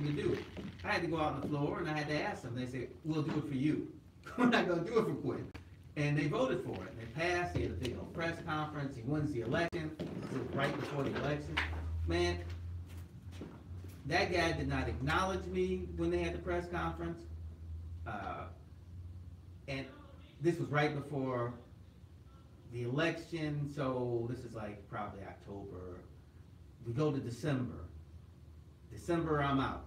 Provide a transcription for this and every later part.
thing to do. I had to go out on the floor and I had to ask them. They said, we'll do it for you. We're not going to do it for Quinn. And they voted for it. They passed. He had a big old press conference. He wins the election. So right before the election. Man, that guy did not acknowledge me when they had the press conference. And this was right before the election. So this is like probably October. We go to December. December, I'm out.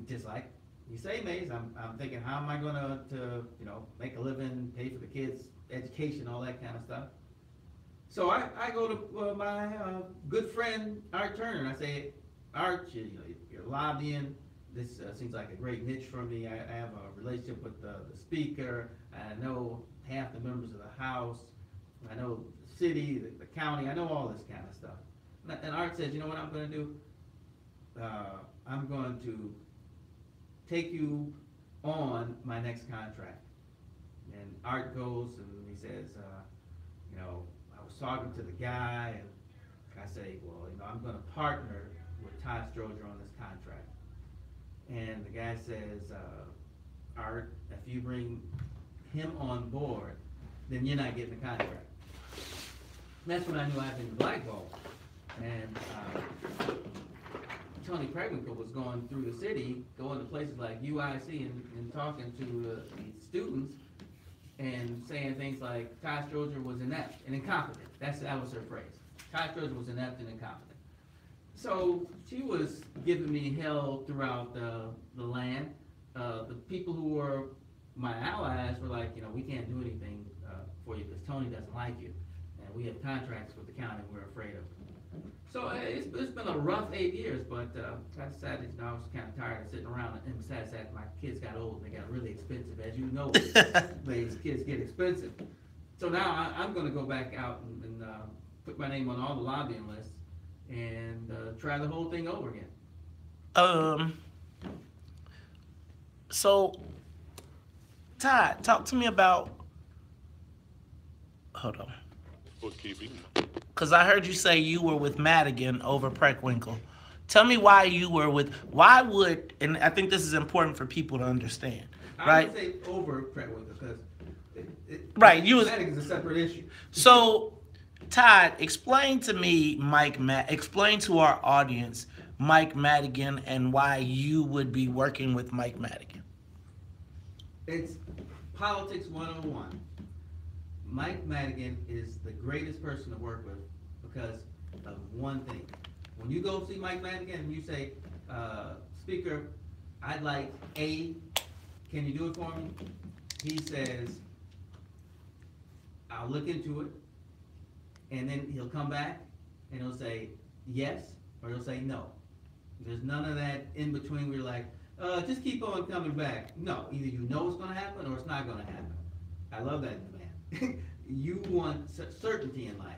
Just like you say, Maze, I'm thinking, how am I gonna make a living, pay for the kids' education, all that kind of stuff. So I go to my good friend Art Turner and I say, Art, you're lobbying. This seems like a great niche for me. I have a relationship with the speaker. I know half the members of the House. I know the city, the county. I know all this kind of stuff. And Art says, you know what I'm going to do? I'm going to take you on my next contract. And Art goes and he says, I was talking to the guy, and I say, well, I'm going to partner with Todd Stroger on this contract. And the guy says, Art, if you bring him on board, then you're not getting the contract. That's when I knew I'd been blackballed. And Tony Pregnant was going through the city, going to places like UIC and talking to the students and saying things like Todd Stroger was inept and incompetent. That was her phrase. Todd Stroger was inept and incompetent. So she was giving me hell throughout the land. The people who were my allies were like, we can't do anything for you because Tony doesn't like you. And we have contracts with the county we're afraid of. So it's been a rough 8 years, but I decided, I was kind of tired of sitting around. And besides that, my kids got old and they got really expensive. As you know, these kids get expensive. So now I'm going to go back out and put my name on all the lobbying lists and try the whole thing over again. So, Todd, talk to me about. Hold on. Bookkeeping. Because I heard you say you were with Madigan over Preckwinkle. Tell me why you were with. Why would, and I think this is important for people to understand, right? I would say over Preckwinkle because right, you was Madigan's a separate issue. So, Todd, explain to me, explain to our audience Mike Madigan and why you would be working with Mike Madigan. It's politics 101. Mike Madigan is the greatest person to work with because of one thing. When you go see Mike Madigan and you say, Speaker, I'd like A, can you do it for me? He says, I'll look into it. And then he'll come back and he'll say yes or he'll say no. There's none of that in between where you're like, just keep on coming back. No, either you know it's going to happen or it's not going to happen. I love that in the man. You want certainty in life.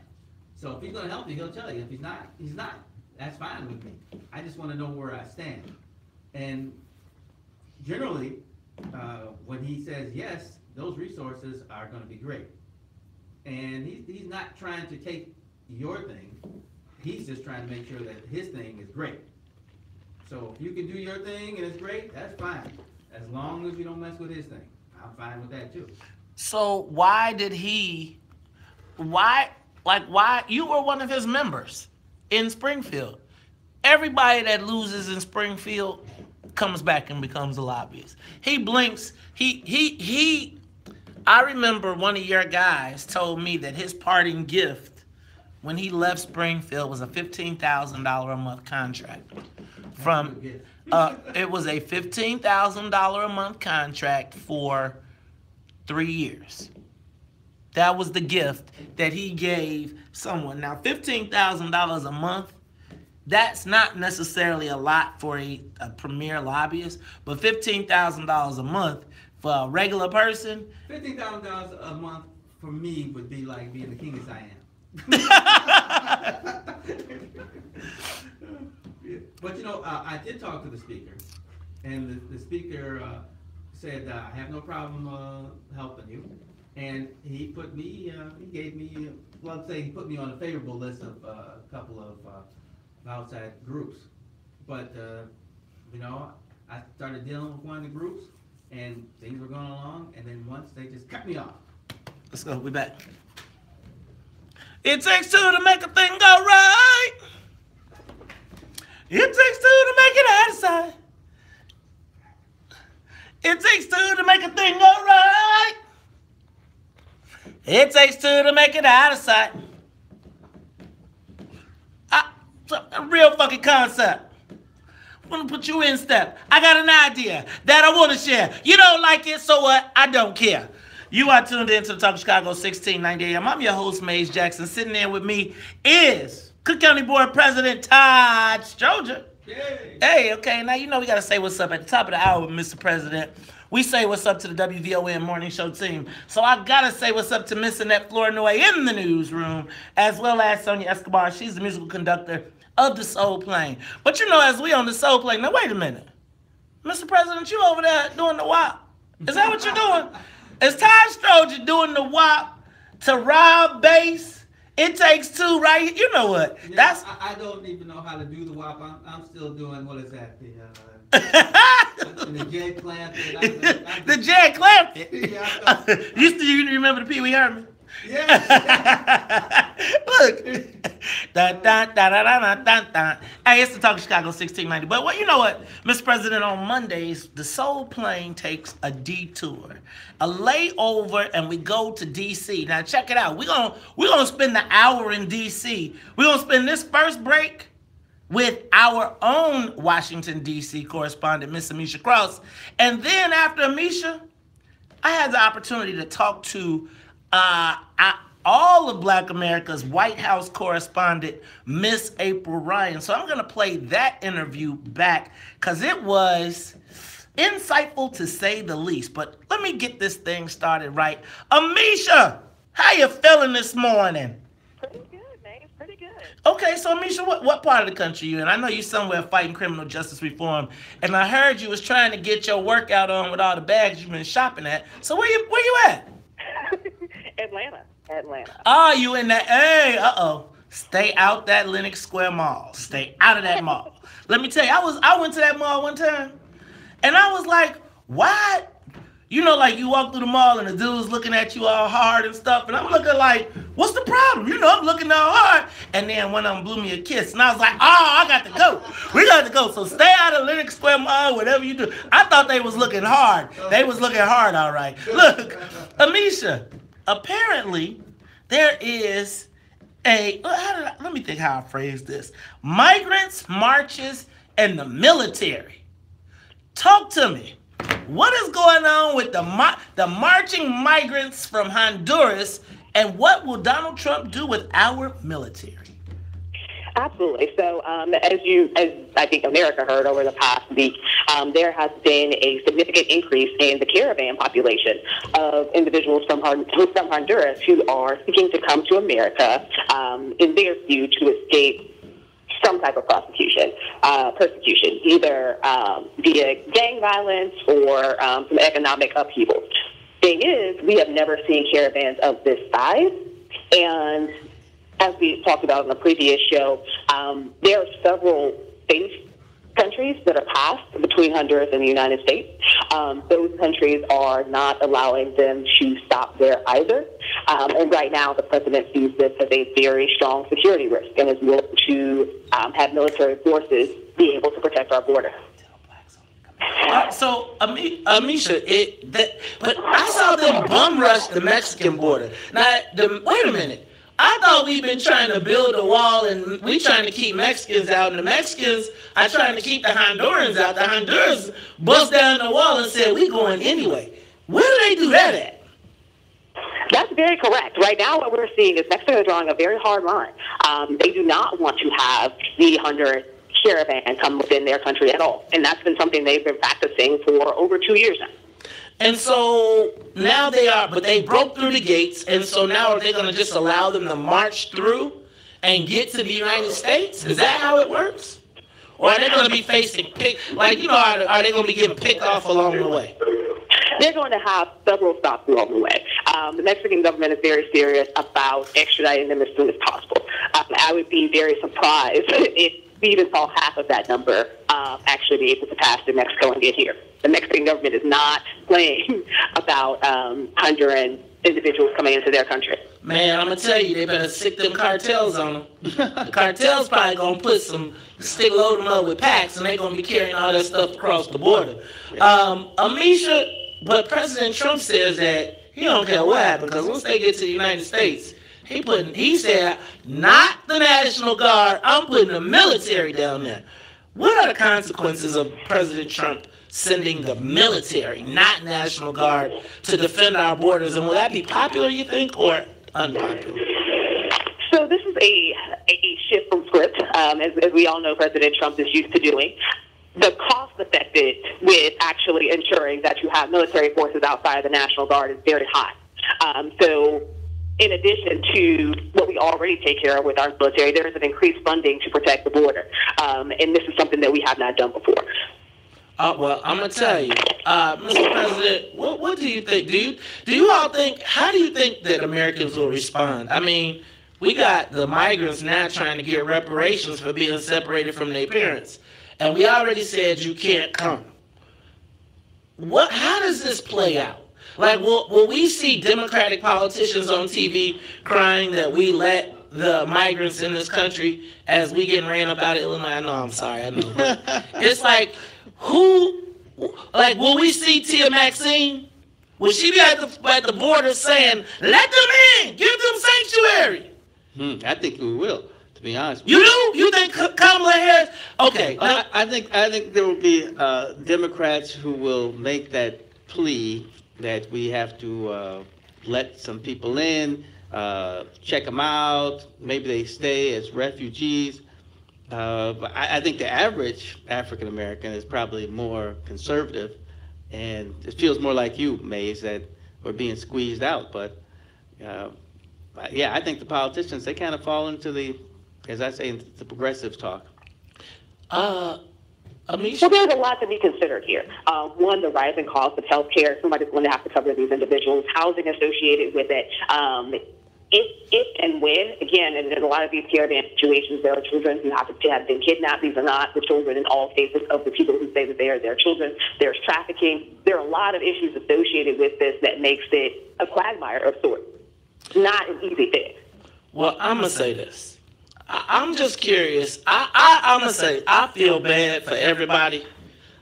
So if he's going to help you, he'll tell you. If he's not, he's not. That's fine with me. I just want to know where I stand. And generally, when he says yes, those resources are going to be great. And he's not trying to take your thing. He's just trying to make sure that his thing is great. So if you can do your thing and it's great, that's fine. As long as you don't mess with his thing. I'm fine with that too. So why you were one of his members in Springfield. Everybody that loses in Springfield comes back and becomes a lobbyist. He blinks, I remember one of your guys told me that his parting gift when he left Springfield was a $15,000 a month contract. It was a $15,000 a month contract for 3 years. That was the gift that he gave someone. Now, $15,000 a month, that's not necessarily a lot for a premier lobbyist, but $15,000 a month for a regular person. $15,000 a month for me would be like being the king as I am. But I did talk to the speaker, and the speaker said, I have no problem helping you. And he put me, he gave me, well, let's say he put me on a favorable list of a couple of outside groups. But you know, I started dealing with one of the groups, and things were going along, and then once they just cut me off. Let's go. We back. It takes two to make a thing go right. It takes two to make it out of sight. It takes two to make a thing go right. It takes two to make it out of sight. A real fucking concept. I'm gonna put you in step. I got an idea that I want to share. You don't like it, so what? I don't care. You are tuned in to the Talk of Chicago 1690 AM. I'm your host, Maze Jackson. Sitting there with me is Cook County Board President Todd Stroger. Yay. Hey, okay, now you know we got to say what's up at the top of the hour, Mr. President. We say what's up to the WVON morning show team. So I got to say what's up to Miss Annette Flournoy in the newsroom, as well as Sonia Escobar. She's the musical conductor of the Soul Plane. But you know, as we on the Soul Plane, now wait a minute. Mr. President, you over there doing the WAP. Is that what you're doing? Is Todd Stroger doing the WAP to Rob Bass? It takes two, right? You know what? Yeah, That's I don't even know how to do the WAP. I'm still doing, what is that? The Jed Clampett. the Jed Clampett. Yeah, you remember the Pee Wee Herman? yeah. Look. Dun, dun, dun, dun, dun, dun, dun. Hey, it's the Talk of Chicago 1690. But you know what, Mr. President, on Mondays, the Soul Plane takes a detour, a layover, and we go to D.C. Now, check it out. We're gonna spend the hour in D.C. We're going to spend this first break with our own Washington, D.C. correspondent, Miss Amisha Cross. And then after Amisha, I had the opportunity to talk to all of Black America's White House correspondent, Miss April Ryan. So I'm going to play that interview back because it was insightful to say the least. But let me get this thing started right. Amisha, how you feeling this morning? Pretty good, man. It's pretty good. Okay, so Amisha, what part of the country you in? I know you somewhere fighting criminal justice reform, and I heard you was trying to get your workout on with all the bags you've been shopping at. So where you at? Atlanta. Oh, you in that? Hey, stay out that Lenox Square Mall. Stay out of that mall. Let me tell you, I went to that mall one time, and I was like, what? You know, like you walk through the mall and the dude's looking at you all hard and stuff, and I'm looking like, what's the problem? You know, I'm looking all hard. And then one of them blew me a kiss, and I was like, oh, I got to go. We got to go. So stay out of Lenox Square Mall, whatever you do. I thought they was looking hard. They was looking hard, all right. Look, Amisha, apparently there is let me think how I phrase this. Migrants, marches, and the military. Talk to me. What is going on with the marching migrants from Honduras, and what will Donald Trump do with our military? Absolutely. So, as I think America heard over the past week, there has been a significant increase in the caravan population of individuals from Honduras who are seeking to come to America in their view to escape some type of persecution, either via gang violence or some economic upheaval. Thing is, we have never seen caravans of this size, and as we talked about in the previous show, there are several countries that are passed between Honduras and the United States. Those countries are not allowing them to stop there either. And right now, the president sees this as a very strong security risk and is willing to have military forces be able to protect our border. So, Amisha, but I saw them bum rush the Mexican border. Now, wait a minute. I thought we've been trying to build a wall and we trying to keep Mexicans out, and the Mexicans are trying to keep the Hondurans out. The Hondurans bust down the wall and said, we going anyway. Where do they do that at? That's very correct. Right now, what we're seeing is Mexico is drawing a very hard line. They do not want to have the Honduran caravan come within their country at all. And that's been something they've been practicing for over 2 years now. And so now but they broke through the gates, and so now are they going to just allow them to march through and get to the United States? Is that how it works? Or are they going to be facing are they going to be getting picked off along the way? They're going to have several stops along the way. The Mexican government is very serious about extraditing them as soon as possible. I would be very surprised if we even saw half of that number actually be able to pass through Mexico and get here. The Mexican government is not playing about Honduran individuals coming into their country. Man, I'm gonna tell you, they better stick them cartels on them. The cartels probably gonna load them up with packs, and they gonna be carrying all that stuff across the border. Amisha, but President Trump says that he don't care what happens, because once they get to the United States, he said, not the National Guard, I'm putting the military down there. What are the consequences of President Trump sending the military, not National Guard, to defend our borders? And will that be popular, you think, or unpopular? So this is a shift from script, as we all know President Trump is used to doing. The cost affected with actually ensuring that you have military forces outside of the National Guard is very high. So in addition to what we already take care of with our military, there is an increased funding to protect the border. And this is something that we have not done before. Well, I'm going to tell you, Mr. President, what do you think? Do you all think, how do you think that Americans will respond? I mean, we got the migrants now trying to get reparations for being separated from their parents. And we already said you can't come. How does this play out? Like, will we see Democratic politicians on TV crying that we let the migrants in this country as we getting ran up out of Illinois? I know, I'm sorry, I know. It's like, will we see Tia Maxine? Will she be at the border saying, let them in, give them sanctuary? I think we will, to be honest. You do? You think Kamala Harris? Okay. I think there will be Democrats who will make that plea that we have to let some people in, check them out, maybe they stay as refugees. But I think the average African American is probably more conservative, and it feels more like you, Mays, that we're being squeezed out. But yeah, I think the politicians, they kind of fall into the, as I say, into the progressive talk. Amisha? Well, there's a lot to be considered here. One, the rising cost of health care. Somebody's going to have to cover these individuals. Housing associated with it. If and when, again, and in a lot of these caravan situations, there are children who have been kidnapped. These are not the children in all cases of the people who say that they are their children. There's trafficking. There are a lot of issues associated with this that makes it a quagmire of sorts. Not an easy fix. Well, I'm going to say this. I'm just curious. I'm going to say, I feel bad for everybody.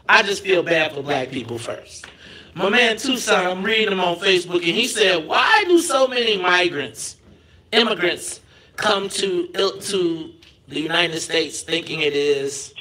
I just feel bad for black people first. My man Tucson, I'm reading him on Facebook, and he said, why do so many immigrants come to the United States thinking it's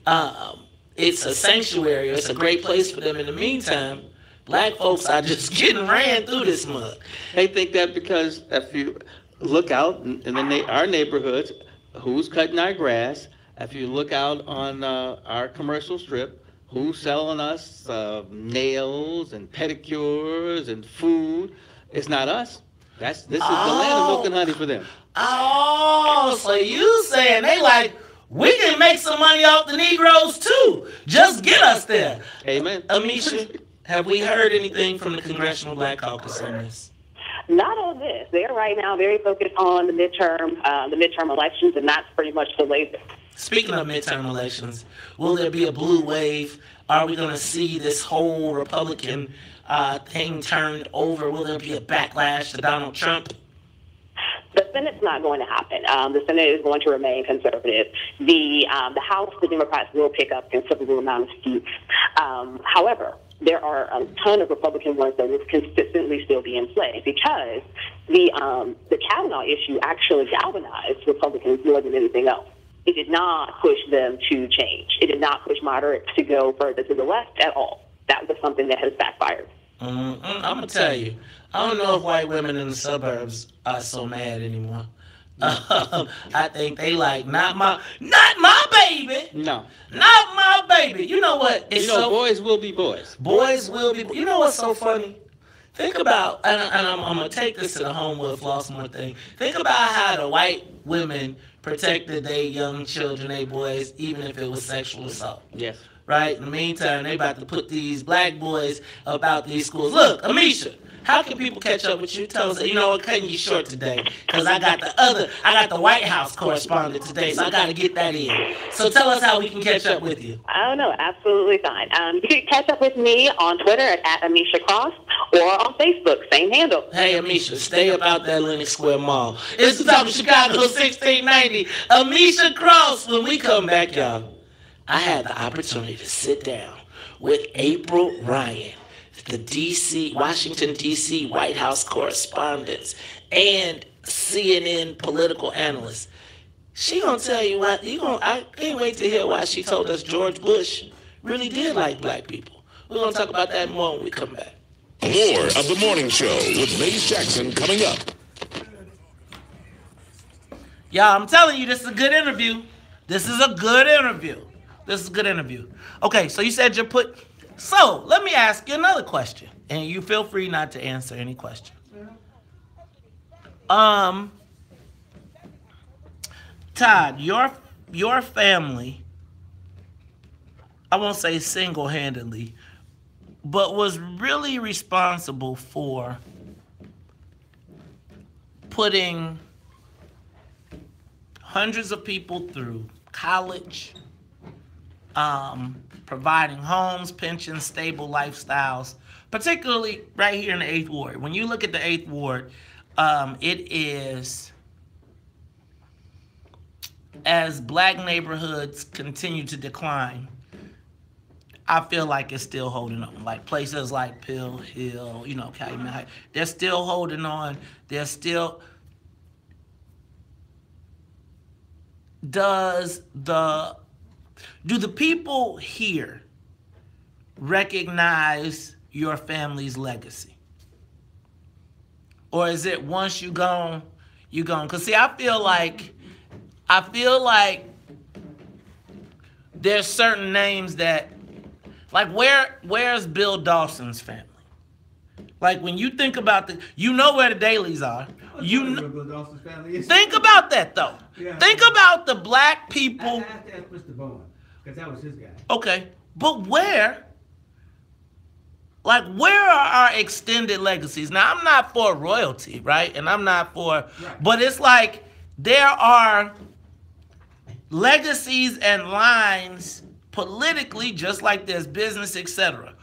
a sanctuary, or it's a great place for them? In the meantime, black folks are just getting ran through this mud. They think that because if you look out in our neighborhoods, who's cutting our grass, if you look out on our commercial strip, who's selling us nails and pedicures and food, it's not us. This is the land of milk and honey for them. Oh, so you saying they like, we can make some money off the Negroes too. Just get us there. Amen. Amisha, have we heard anything from the Congressional Black Caucus on this? Not on this. They're right now very focused on the midterm elections, and that's pretty much the latest. Speaking of midterm elections, will there be a blue wave? Are we going to see this whole Republican thing turned over? Will there be a backlash to Donald Trump? The Senate's not going to happen. The Senate is going to remain conservative. The House, the Democrats will pick up a considerable amount of seats. However, there are a ton of Republican ones that will consistently still be in play because the Kavanaugh issue actually galvanized Republicans more than anything else. It did not push them to change. It did not push moderates to go further to the left at all. That was something that has backfired. I'm going to tell you, I don't know if white women in the suburbs are so mad anymore. I think they like, not my baby. No. Not my baby. You know what? Boys will be boys. Boys will be. You know what's so funny? Think about, and I'm going to take this to the Homewood Flossmoor thing. Think about how the white women protected their young children, their boys, even if it was sexual assault. Yes. Right? In the meantime, they about to put these black boys about these schools. Look, Amisha, How can people catch up with you? Tell us, you know what, cutting you short today, because I got the White House correspondent today, so I got to get that in. So tell us how we can catch up with you. I don't know, absolutely fine. You can catch up with me on Twitter at Amisha Cross or on Facebook, same handle. Hey, Amisha, stay up out that Lenox Square Mall. It's the Top of Chicago 1690. Amisha Cross. When we come back, y'all, I had the opportunity to sit down with April Ryan, the Washington, D.C. White House correspondent and CNN political analyst. She gonna tell you what, I can't wait to hear why she told us George Bush really did like black people. We're gonna talk about that more when we come back. More of the morning show with Maze Jackson coming up. Y'all, I'm telling you, this is a good interview. This is a good interview. Okay, so you said so let me ask you another question, and you feel free not to answer any question. Todd, your family, I won't say single-handedly, but was really responsible for putting hundreds of people through college, providing homes, pensions, stable lifestyles, particularly right here in the 8th Ward. When you look at the 8th Ward, it is, as black neighborhoods continue to decline, I feel like it's still holding on. Like places like Pill Hill, Calumet Heights, they're still holding on. Do the people here recognize your family's legacy? Or is it once you gone, you gone? Because see, I feel like there's certain names that, like, where's Bill Dawson's family? Like, when you think about where the Dailies are. Bill Dawson's family is. Think about that, though. Yeah. Think about the black people. I have to ask Mr. Bowen, because that was his guy. Okay, but where are our extended legacies? Now, I'm not for royalty, right? And I'm not for, right. But it's like there are legacies and lines politically, just like there's business, etc.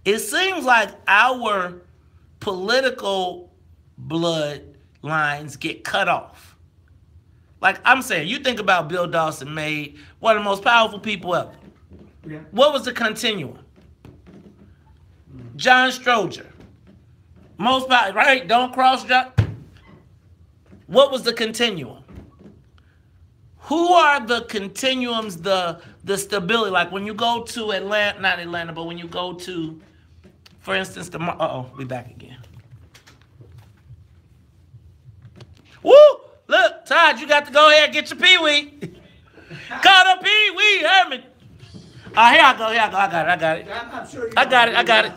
It seems like our political bloodlines get cut off. Like I'm saying, you think about Bill Dawson, made one of the most powerful people ever. Yeah. What was the continuum? John Stroger, most powerful, right? Don't cross John. What was the continuum? Who are the continuums, the stability? Like when you go to Atlanta, not Atlanta, but when you go to, for instance, we back again. Woo! Look, Todd, you got to go ahead and get your Pee-wee. Call the Pee-wee Herman. Here I go. I got it. I'm not sure. I got it.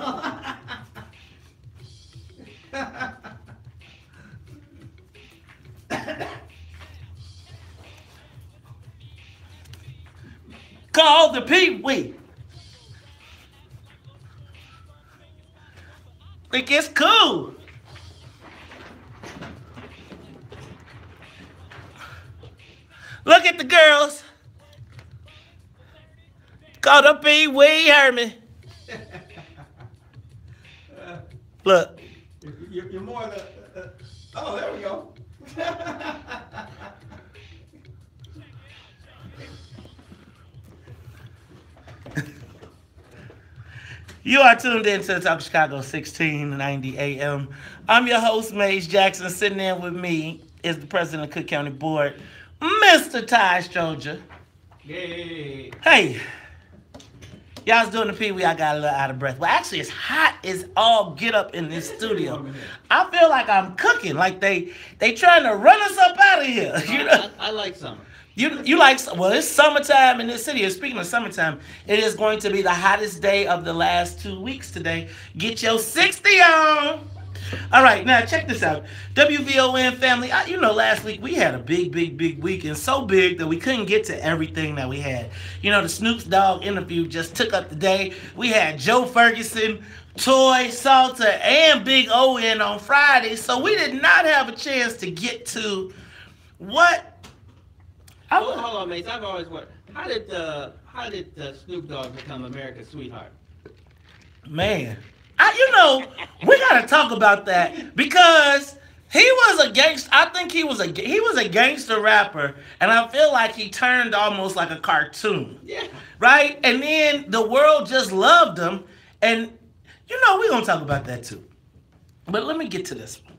Call the Pee-wee. Think it's cool. Look at the girls. Call the Pee-wee Herman. Look. You're more the. Oh, there we go. You are tuned in to the Talk of Chicago 1690 AM. I'm your host, Maze Jackson. Sitting in with me is the president of Cook County Board, Mr. Todd Stroger. Yay. Hey, y'all was doing the Pee-wee. I got a little out of breath. Well, actually, it's hot as all get up in this studio. I feel like I'm cooking. Like they trying to run us up out of here. You know? I like summer. You like, well, it's summertime in this city. And speaking of summertime, it is going to be the hottest day of the last 2 weeks today. Get your 60 on. All right, now check this out. WVON family, last week we had a big week, and so big that we couldn't get to everything that we had. The Snoop Dogg interview just took up the day. We had Joe Ferguson Toy, Salter, and Big O in on Friday, so we did not have a chance to get to what. Hold on, mates. I've always wondered, how did Snoop Dogg become America's sweetheart? Man, we gotta talk about that because he was a gangster. I think he was a gangster rapper, and I feel like he turned almost like a cartoon. Yeah. Right? And then the world just loved him, and we're gonna talk about that too. But let me get to this one.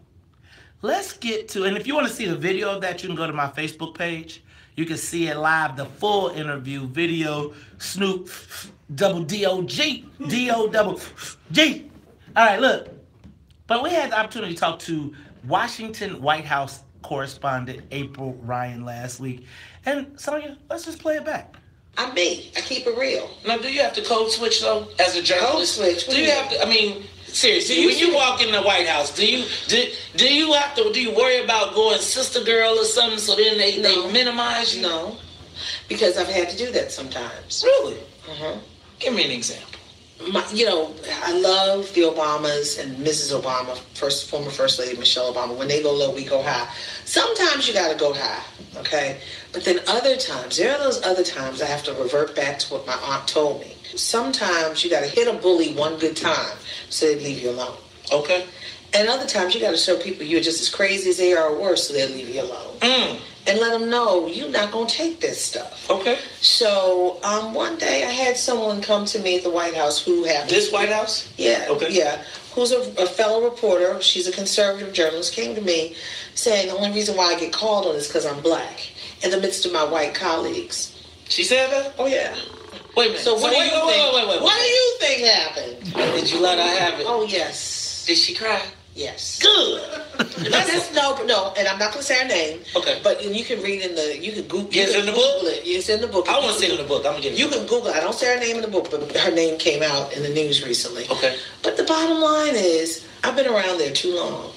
Let's get to, and if you want to see the video of that, you can go to my Facebook page. You can see it live, the full interview video. Snoop, double D-O-G, D-O-double-G. All right, look. But we had the opportunity to talk to Washington White House correspondent April Ryan last week. And Sonia, let's just play it back. I'm me. I keep it real. Now, do you have to code switch, though, as a journalist? Code switch? Do you have to, I mean, seriously, when you walk in the White House, do you worry about going sister girl or something so then they minimize you? No, because I've had to do that sometimes. Really? Uh-huh. Give me an example. I love the Obamas and Mrs. Obama, former First Lady Michelle Obama. When they go low, we go high. Sometimes you got to go high, okay? But then other times, there are those other times I have to revert back to what my aunt told me. Sometimes you got to hit a bully one good time so they leave you alone. Okay. And other times you got to show people you're just as crazy as they are or worse so they'll leave you alone. And let them know you're not going to take this stuff. Okay. So one day I had someone come to me at the White House who happened. This White House? Yeah. Okay. Yeah. Who's a fellow reporter. She's a conservative journalist. Came to me saying the only reason why I get called on is because I'm black in the midst of my white colleagues. She said that? Oh, yeah. Wait a minute. So what do you think? Wait. What do you think happened? Did you let her have it? Oh, yes. Did she cry? Yes. Good. No, and I'm not going to say her name. Okay. But you can read you can Google it's in the book? it. It's in the book. I want to see it in the book. I'm going to get it. You can Google it. I don't say her name in the book, but her name came out in the news recently. Okay. But the bottom line is, I've been around there too long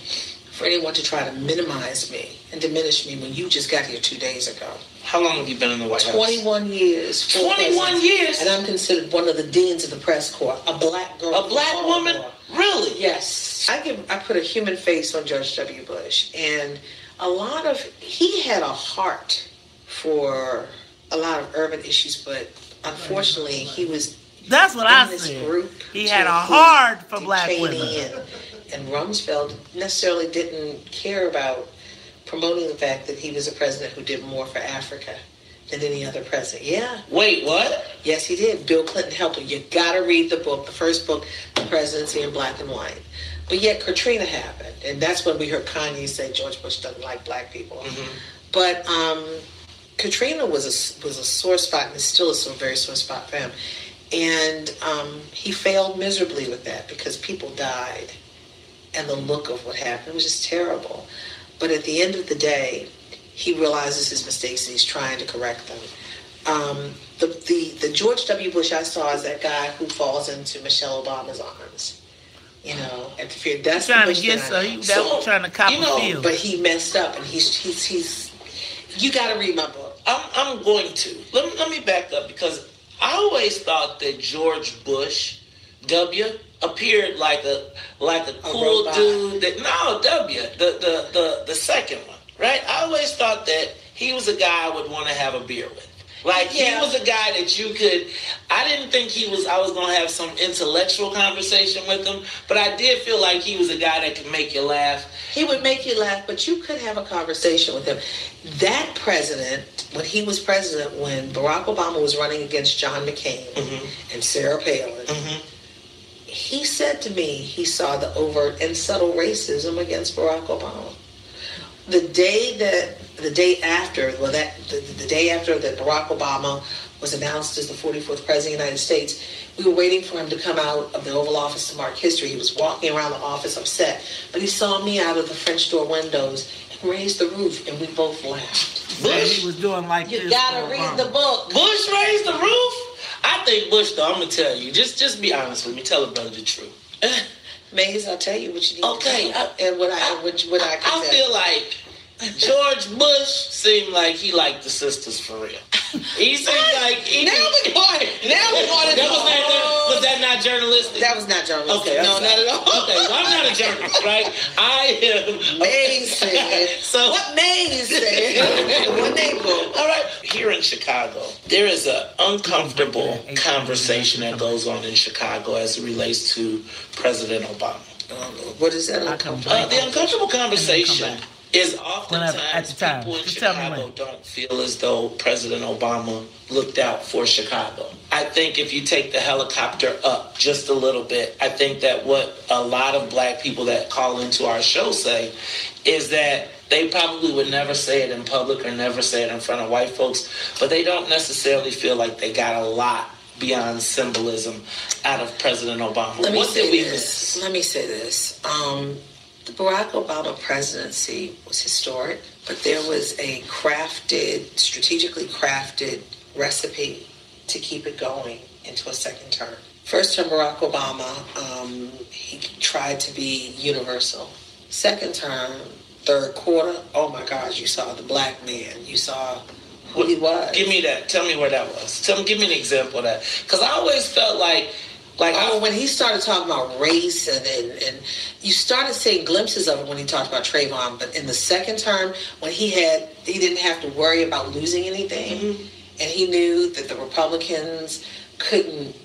for anyone to try to minimize me and diminish me when you just got here 2 days ago. How long have you been in the White House? 21 years. 21 years? And I'm considered one of the deans of the press corps. A black girl. A black woman? Really? Yes. I put a human face on George W. Bush. And he had a heart for a lot of urban issues, but unfortunately he was That's what I said. He had a heart for black women. And Rumsfeld necessarily didn't care about promoting the fact that he was a president who did more for Africa than any other president. Yeah. Wait, what? Yes, he did. Bill Clinton helped him. You got to read the book, the first book, The Presidency in Black and White. But yet Katrina happened, and that's when we heard Kanye say George Bush doesn't like black people. Mm-hmm. But Katrina was a sore spot, and is still a very sore spot for him. And he failed miserably with that because people died, and the look of what happened, it was just terrible. But at the end of the day, he realizes his mistakes and he's trying to correct them. The George W. Bush I saw is that guy who falls into Michelle Obama's arms. At the fear. That's trying to get trying to cop a feel. But he messed up, and he's. You got to read my book. I'm going to. Let me back up because I always thought that George Bush W appeared like a cool dude. The second one, right? I always thought that he was a guy I would want to have a beer with. He was a guy that you could. I didn't think I was going to have some intellectual conversation with him, but I did feel like he was a guy that could make you laugh. He would make you laugh, but you could have a conversation with him. That president, when he was president, when Barack Obama was running against John McCain and Sarah Palin, he said to me he saw the overt and subtle racism against Barack Obama. The day after that Barack Obama was announced as the 44th president of the United States, we were waiting for him to come out of the Oval Office to mark history. He was walking around the office upset, but he saw me out of the French door windows and raised the roof, and we both laughed. Bush, he was doing like you this. You gotta read the book. Bush raised the roof? I think Bush, though, I'm gonna tell you, just be honest with me. Tell a brother the truth. Maze, I'll tell you what you need to know. And what I can I feel like George Bush seemed like he liked the sisters for real. He seemed like now we're going. Was that not journalistic? journalistic. That was not journalistic. Okay, no, not at all. Okay, well, I'm not a journalist, right? I am. Maze said. So what Maze said? What they go? All right. Here in Chicago, there is an uncomfortable conversation that goes on in Chicago as it relates to President Obama. What is that? The uncomfortable conversation is oftentimes at the time. people in Just tell me Chicago when. don't feel as though President Obama looked out for Chicago. I think if you take the helicopter up just a little bit, I think that what a lot of black people that call into our show say is that they probably would never say it in public or never say it in front of white folks, but they don't necessarily feel like they got a lot beyond symbolism out of President Obama. Let me say Miss? The Barack Obama presidency was historic, but there was a strategically crafted recipe to keep it going into a second term. First term, Barack Obama, he tried to be universal. Second term, third quarter, oh my gosh, you saw the black man. You saw who he was. Give me that. Tell me where that was. Give me an example of that. Because I always felt like when he started talking about race and you started seeing glimpses of it when he talked about Trayvon, but in the second term when he didn't have to worry about losing anything, and he knew that the Republicans couldn't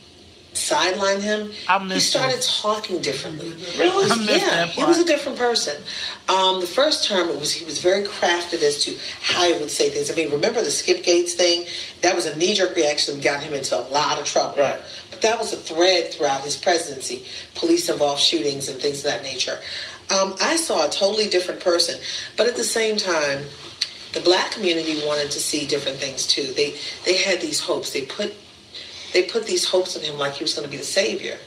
sideline him, he started talking differently. Really? Yeah, he was a different person. The first term, he was very crafted as to how he would say things. I mean, remember the Skip Gates thing? That was a knee-jerk reaction that got him into a lot of trouble. Right. But that was a thread throughout his presidency, police-involved shootings and things of that nature. I saw a totally different person, but at the same time, the black community wanted to see different things too. They had these hopes. They put these hopes in him like he was going to be the savior.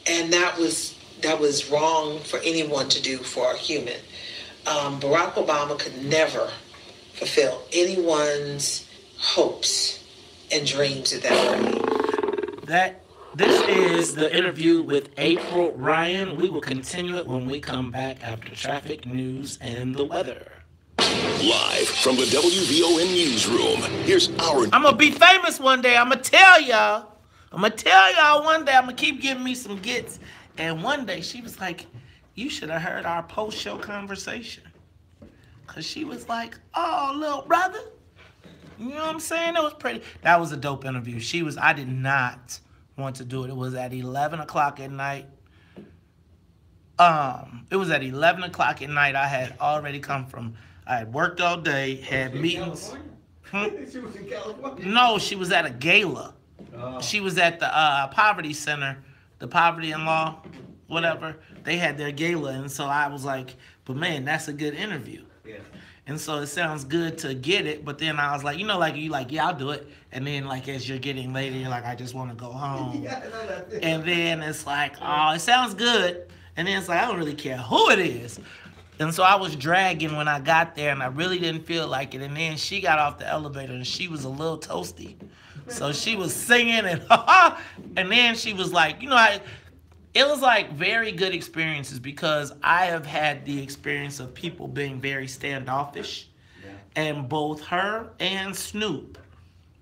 And that was wrong for anyone to do for a human. Barack Obama could never fulfill anyone's hopes and dreams at that point. This is the interview with April Ryan. We will continue it when we come back after traffic, news, and the weather. Live from the WVON newsroom, here's our... I'm going to be famous one day. I'm going to tell y'all. One day. I'm going to keep giving me some gets. And one day she was like, you should have heard our post-show conversation. Because she was like, oh, little brother. You know what I'm saying? It was pretty. That was a dope interview. I did not want to do it. It was at 11 o'clock at night. It was at 11 o'clock at night. I had already I had worked all day, had meetings. She was in California? No, she was at a gala. Oh. She was at the Poverty Center, the Poverty in Law, whatever. They had their gala, and so I was like, but man, that's a good interview. Yeah. And so it sounds good to get it, but then I was like, yeah, I'll do it. And then as you're getting later, you're like, I just want to go home. Yeah, I know that. And then it's like, oh, it sounds good. And then it's like, I don't really care who it is. And so I was dragging when I got there, and I really didn't feel like it. And then she got off the elevator, and she was a little toasty. So she was singing, and then she was like, it was like very good experiences because I have had the experience of people being very standoffish. Yeah. And both her and Snoop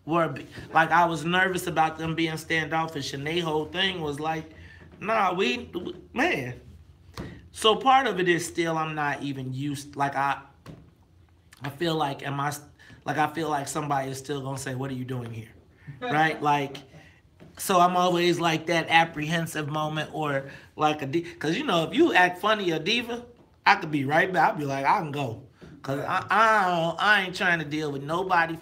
were, like, I was nervous about them being standoffish, and their whole thing was like, nah, man. So part of it is still I'm not even used, like I feel like, I feel like somebody is still gonna say, what are you doing here? Right? Like, so I'm always like that apprehensive moment, or like because if you act funny a diva, I could be right back. I'll be like, I can go. Because I ain't trying to deal with nobody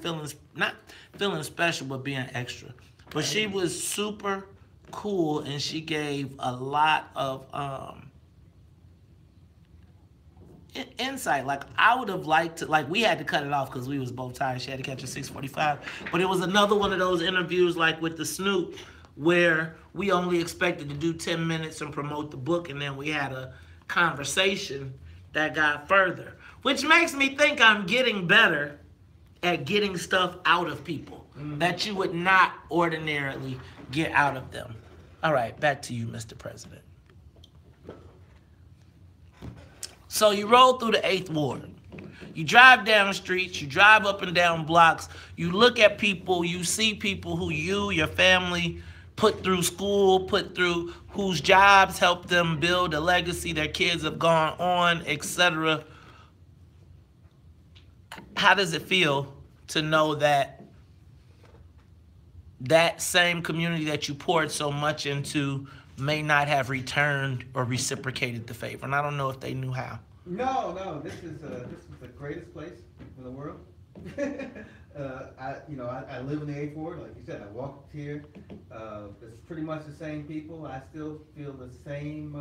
not feeling special, but being extra. But she was super cool, and she gave a lot of insight. Like, I would have liked to, like, we had to cut it off because we was both tired. She had to catch at 6:45. But it was another one of those interviews like with the Snoop where we only expected to do 10 minutes and promote the book, and then we had a conversation that got further, which makes me think I'm getting better at getting stuff out of people that you would not ordinarily get out of them. All right, back to you, Mr. President. So you roll through the 8th Ward. You drive down streets, you drive up and down blocks, you look at people, you see people who you, your family, put through school, whose jobs helped them build a legacy, their kids have gone on, etc. How does it feel to know that that same community that you poured so much into may not have returned or reciprocated the favor? And I don't know if they knew how. No, this is the greatest place in the world. I live in the A4, like you said. I walked here. It's pretty much the same people. I still feel the same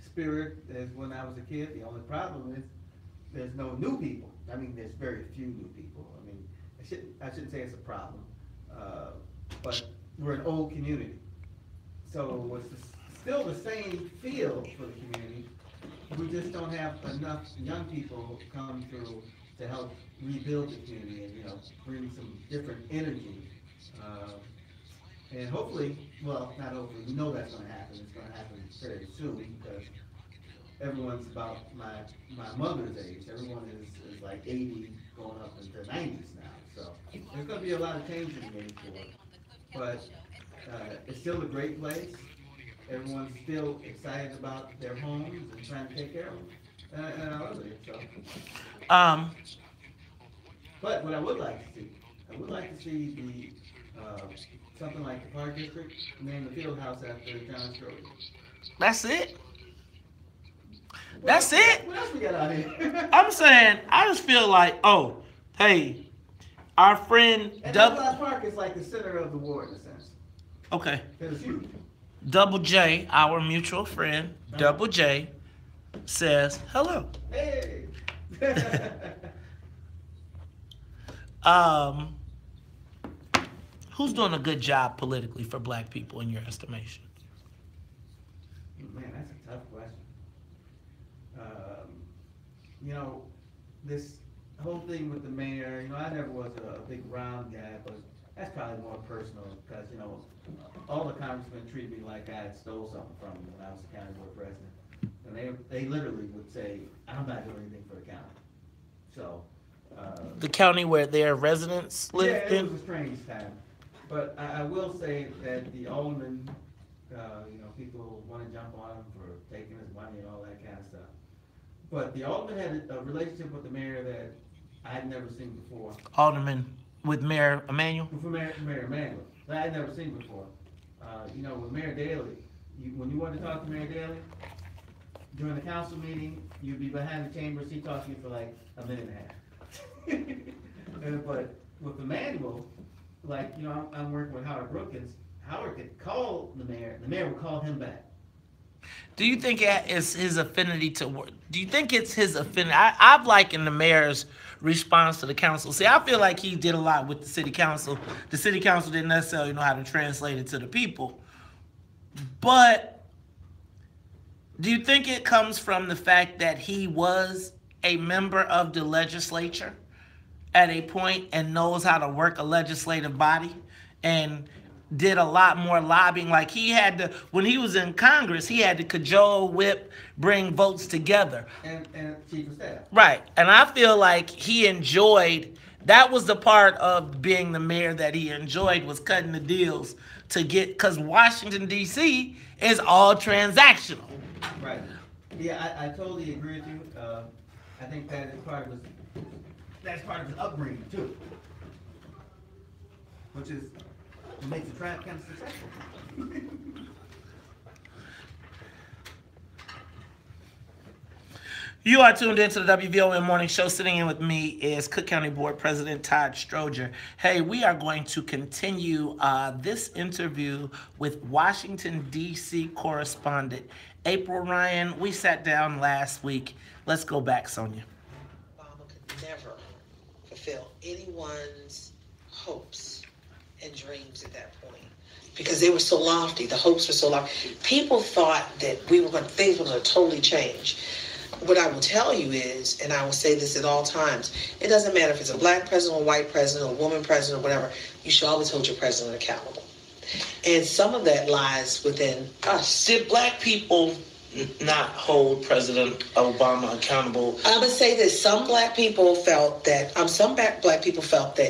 spirit as when I was a kid. The only problem is there's no new people. I mean, there's very few new people. I mean, I shouldn't say it's a problem, but we're an old community, so it's still the same feel for the community. We just don't have enough young people come through to help rebuild the community and, bring some different energy. And hopefully, well, not hopefully, we know that's going to happen. It's going to happen very soon because everyone's about my mother's age. Everyone is like 80 going up into 90s now. So there's going to be a lot of changes in the A4. But it's still a great place. Everyone's still excited about their homes and trying to take care of them. And I love it. So. But what I would like to see, something like the Park District name the field house after John Stroger. That's it? That's it? What else we got out here? I'm saying, I just feel like, oh, hey, our friend... And Douglas Park is like the center of the ward in a sense. Okay. It's huge. Double J, our mutual friend, Double J, says hello. Hey. Who's doing a good job politically for black people in your estimation? Man, that's a tough question. This whole thing with the mayor, I never was a big round guy, but that's probably more personal because, all the congressmen treated me like I had stole something from them when I was the county board president. And they literally would say, I'm not doing anything for the county. So. The county where their residents live in? Yeah, it was a strange time. But I will say that the alderman, people want to jump on him for taking his money and all that kind of stuff. But the alderman had a relationship with the mayor that I had never seen before. Alderman with Mayor Emanuel? With Mayor Emanuel. That I had never seen before. With Mayor Daley, when you wanted to talk to Mayor Daley, during the council meeting, you'd be behind the chambers, he'd talk to you for like a minute and a half. But with Emanuel, I'm working with Howard Brookins. Howard could call the mayor would call him back. Do you think it's his affinity to work? Do you think it's his affinity? I've likened the mayor's response to the council. See, I feel like he did a lot with the city council. The city council didn't necessarily know how to translate it to the people. But do you think it comes from the fact that he was a member of the legislature at a point and knows how to work a legislative body and did a lot more lobbying? Like he had to, when he was in Congress, he had to cajole, whip, bring votes together. And chief of staff. Right. And I feel like he enjoyed, that was the part of being the mayor that he enjoyed, was cutting the deals to get, because Washington, D.C. is all transactional. Right. Yeah, I totally agree with you. I think that is part of his upbringing too, which is what makes the tribe kind of successful. You are tuned into the WVON Morning Show. Sitting in with me is Cook County Board President Todd Stroger. Hey, we are going to continue this interview with Washington, D.C. correspondent April Ryan. We sat down last week. Let's go back, Sonia. Obama could never fulfill anyone's hopes and dreams at that point because they were so lofty. The hopes were so lofty. People thought that things were going to totally change. What I will tell you is, and I will say this at all times, it doesn't matter if it's a black president, a white president, a woman president, or whatever, you should always hold your president accountable. And some of that lies within us. Did black people not hold President Obama accountable? I would say that some black people felt that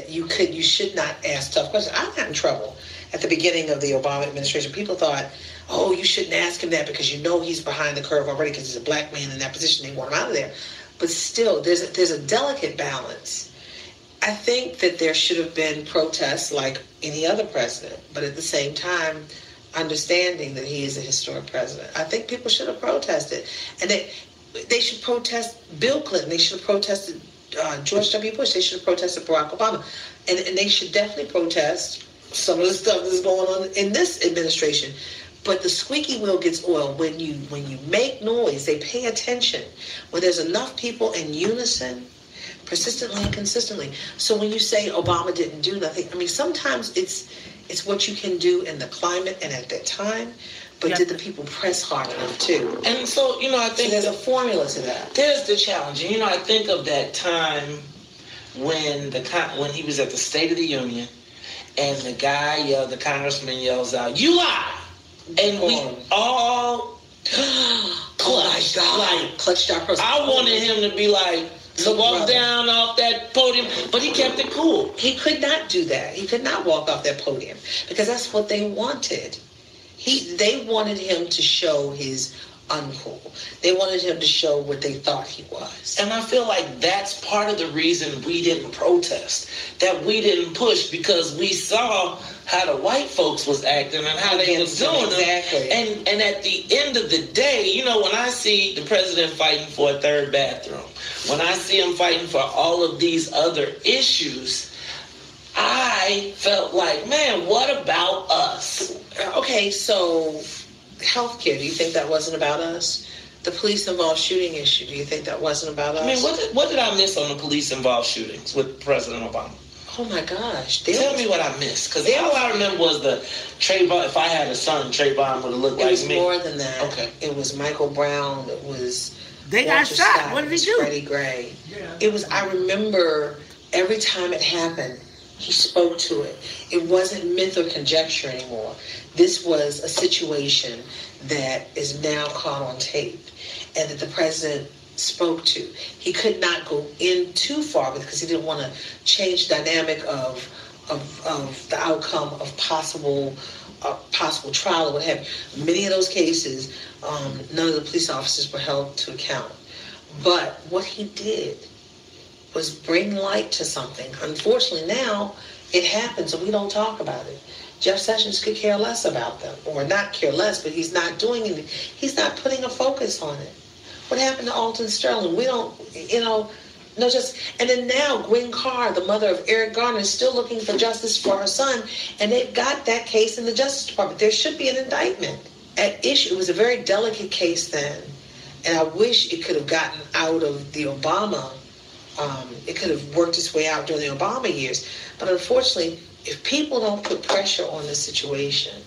you should not ask tough questions. I got in trouble at the beginning of the Obama administration, people thought, oh, you shouldn't ask him that because you know he's behind the curve already because he's a black man in that position. They want him out of there. But still, there's a delicate balance. I think that there should have been protests like any other president, but at the same time, understanding that he is a historic president. I think people should have protested. And they should protest Bill Clinton. They should have protested George W. Bush. They should have protested Barack Obama. And they should definitely protest some of the stuff that's going on in this administration. But the squeaky wheel gets oil. When you make noise, they pay attention. When there's enough people in unison, persistently and consistently. So when you say Obama didn't do nothing, I mean, sometimes it's what you can do in the climate and at that time, but did the people press hard enough too? And so, I think there's a formula to that. There's the challenge. And, I think of that time when he was at the State of the Union and the congressman yells out, "You lie!" And we all clutched our pearls. I wanted him to be like, walk down off that podium, but he kept it cool. He could not do that. He could not walk off that podium because that's what they wanted. They wanted him to show his uncool. They wanted him to show what they thought he was. And I feel like that's part of the reason we didn't protest, that we didn't push, because we saw how the white folks was acting and how they was doing exactly. And at the end of the day, when I see the president fighting for a third bathroom, when I see him fighting for all of these other issues, I felt like, man, what about us? Okay, so healthcare, do you think that wasn't about us? The police-involved shooting issue, do you think that wasn't about us? I mean, what did I miss on the police-involved shootings with President Obama? Oh my gosh. Tell me what I missed, because all I remember was the Trayvon. If I had a son, Trayvon would have looked like me. It was more than that. Okay. It was Michael Brown. It was They got shot. What did he do? Freddie Gray. Yeah. It was. I remember every time it happened, he spoke to it. It wasn't myth or conjecture anymore. This was a situation that is now caught on tape, and that the president spoke to. He could not go in too far because he didn't want to change the dynamic of the outcome of possible trial or what have you. Many of those cases, none of the police officers were held to account. But what he did was bring light to something. Unfortunately, now it happens and we don't talk about it. Jeff Sessions could care less about them, or not care less, but he's not doing anything. He's not putting a focus on it. What happened to Alton Sterling? We don't, and then now Gwen Carr, the mother of Eric Garner, is still looking for justice for her son, and they've got that case in the Justice Department. There should be an indictment at issue. It was a very delicate case then, and I wish it could have gotten out of the Obama, it could have worked its way out during the Obama years. But unfortunately, if people don't put pressure on this situation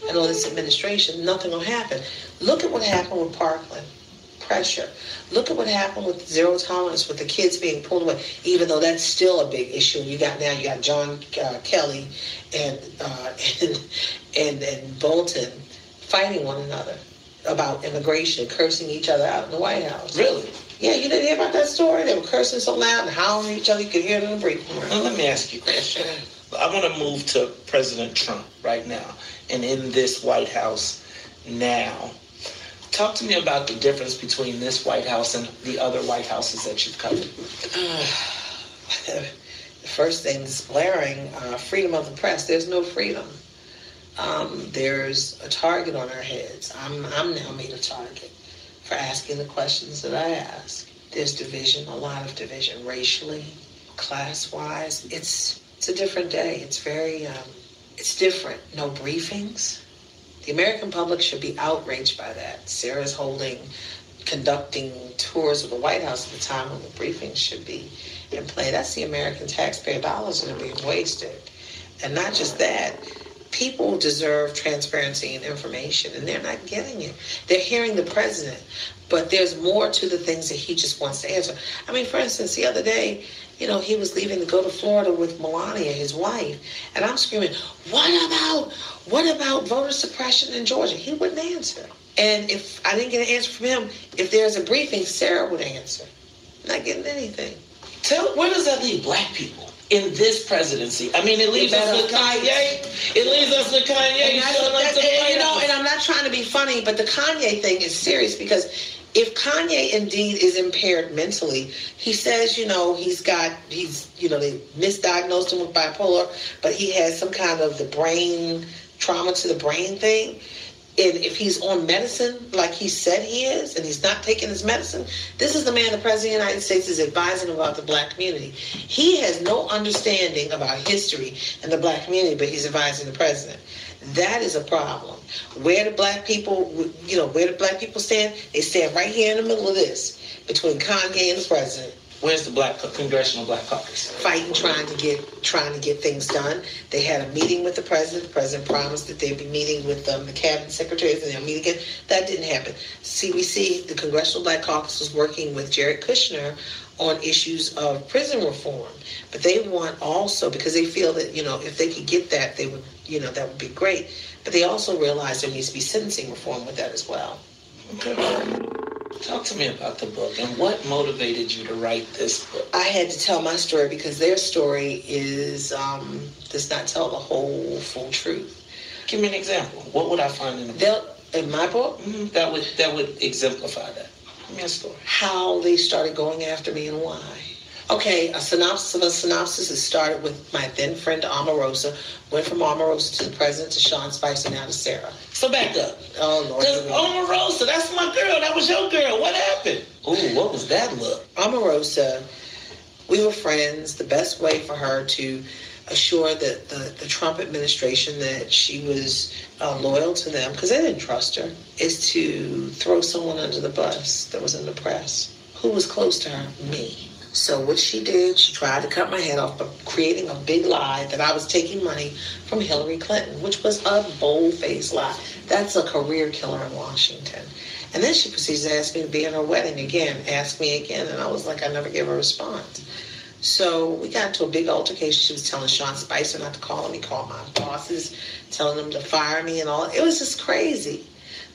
and on this administration, nothing will happen. Look at what happened with Parkland. Pressure. Look at what happened with zero tolerance, with the kids being pulled away, even though that's still a big issue. You got John Kelly and Bolton fighting one another about immigration, cursing each other out in the White House. Really? Yeah, you didn't hear about that story? They were cursing so loud and howling at each other you could hear it in the briefing room. Well, let me ask you a question. I want to move to President Trump right now, and in this White House now. Talk to me about the difference between this White House and the other White Houses that you've covered. The first thing is blaring, freedom of the press. There's no freedom. There's a target on our heads. I'm now made a target for asking the questions that I ask. There's division, a lot of division, racially, class-wise. It's a different day. It's very, it's different. No briefings. The American public should be outraged by that. Sarah's conducting tours of the White House at the time when the briefings should be in play. That's the American taxpayer dollars that are being wasted. And not just that, people deserve transparency and information, and they're not getting it. They're hearing the president, but there's more to the things that he just wants to answer. I mean, for instance, the other day, he was leaving to go to Florida with Melania, his wife, and I'm screaming, what about voter suppression in Georgia? He wouldn't answer. And if I didn't get an answer from him, if there's a briefing, Sarah would answer. Not getting anything. Where does that leave black people? in this presidency. I mean, it leaves us with Kanye. It leaves us with Kanye. And I'm not trying to be funny, but the Kanye thing is serious because if Kanye indeed is impaired mentally, he says, they misdiagnosed him with bipolar, but he has some kind of the brain trauma to the brain thing. And if he's on medicine like he said he is, and he's not taking his medicine, this is the man the President of the United States is advising about the black community. He has no understanding about history and the black community, but he's advising the president. That is a problem. Where the black people stand? They stand right here in the middle of this, between Kanye and the president. Where's the Congressional Black Caucus? Fighting, trying to get things done. They had a meeting with the president. The president promised that they'd be meeting with the cabinet secretaries, and they'll meet again. That didn't happen. CBC, the Congressional Black Caucus, was working with Jared Kushner on issues of prison reform. But they want also, because they feel that, if they could get that, they would, that would be great. But they also realize there needs to be sentencing reform with that as well. Okay. Talk to me about the book and what motivated you to write this book. I had to tell my story because their story does not tell the whole full truth. Give me an example. What would I find in the book? In my book? Mm-hmm. That would exemplify that. Give me a story. How they started going after me and why. Okay, a synopsis. It started with my then friend Omarosa. Went from Omarosa to the president, to Sean Spicer, now to Sarah. So back up. Oh, Lord. Because Omarosa, that's my girl. That was your girl. What happened? Ooh, what was that look? Omarosa, we were friends. The best way for her to assure that the Trump administration that she was loyal to them, because they didn't trust her, is to throw someone under the bus that was in the press. Who was close to her? Me. So what she did, she tried to cut my head off by creating a big lie that I was taking money from Hillary Clinton, which was a bold-faced lie. That's a career killer in Washington. And then she proceeds to ask me to be at her wedding again, ask me again, and I was like, I never gave her a response. So we got into a big altercation. She was telling Sean Spicer not to call him. He called my bosses, telling them to fire me and all. It was just crazy.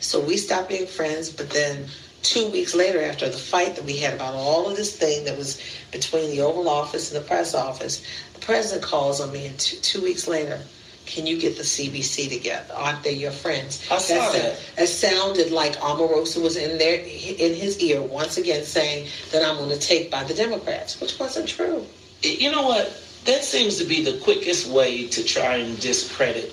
So we stopped being friends, but then 2 weeks later, after the fight that we had about all of this thing that was between the Oval Office and the press office, the president calls on me, and two weeks later, can you get the CBC together? Aren't they your friends? I saw that. It sounded like Omarosa was in his ear once again saying that I'm going to take by the Democrats, which wasn't true. You know what? That seems to be the quickest way to try and discredit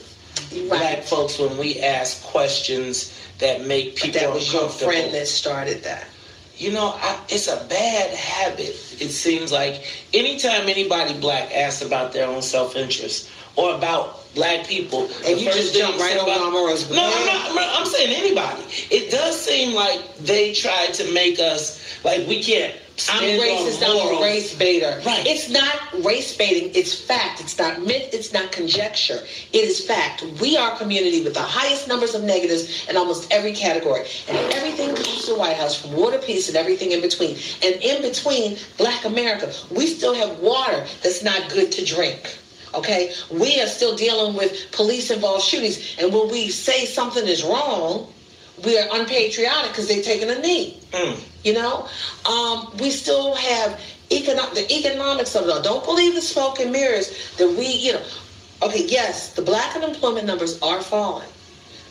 black folks when we ask questions that make people uncomfortable. That was your friend that started that. It's a bad habit. It seems like anytime anybody black asks about their own self-interest or about black people, and you just jump right over Omarosa. No, I'm saying anybody. It does seem like they tried to make us like we can't. I'm racist, I'm a race baiter. Right. It's not race baiting, it's fact. It's not myth, it's not conjecture. It is fact. We are a community with the highest numbers of negatives in almost every category. And everything comes to the White House, from water, peace, and everything in between. And in between, Black America, we still have water that's not good to drink. Okay? We are still dealing with police-involved shootings. And when we say something is wrong, we are unpatriotic because they're taking a knee. We still have the economics of it all. Don't believe the smoke and mirrors that okay, yes, the black unemployment numbers are falling.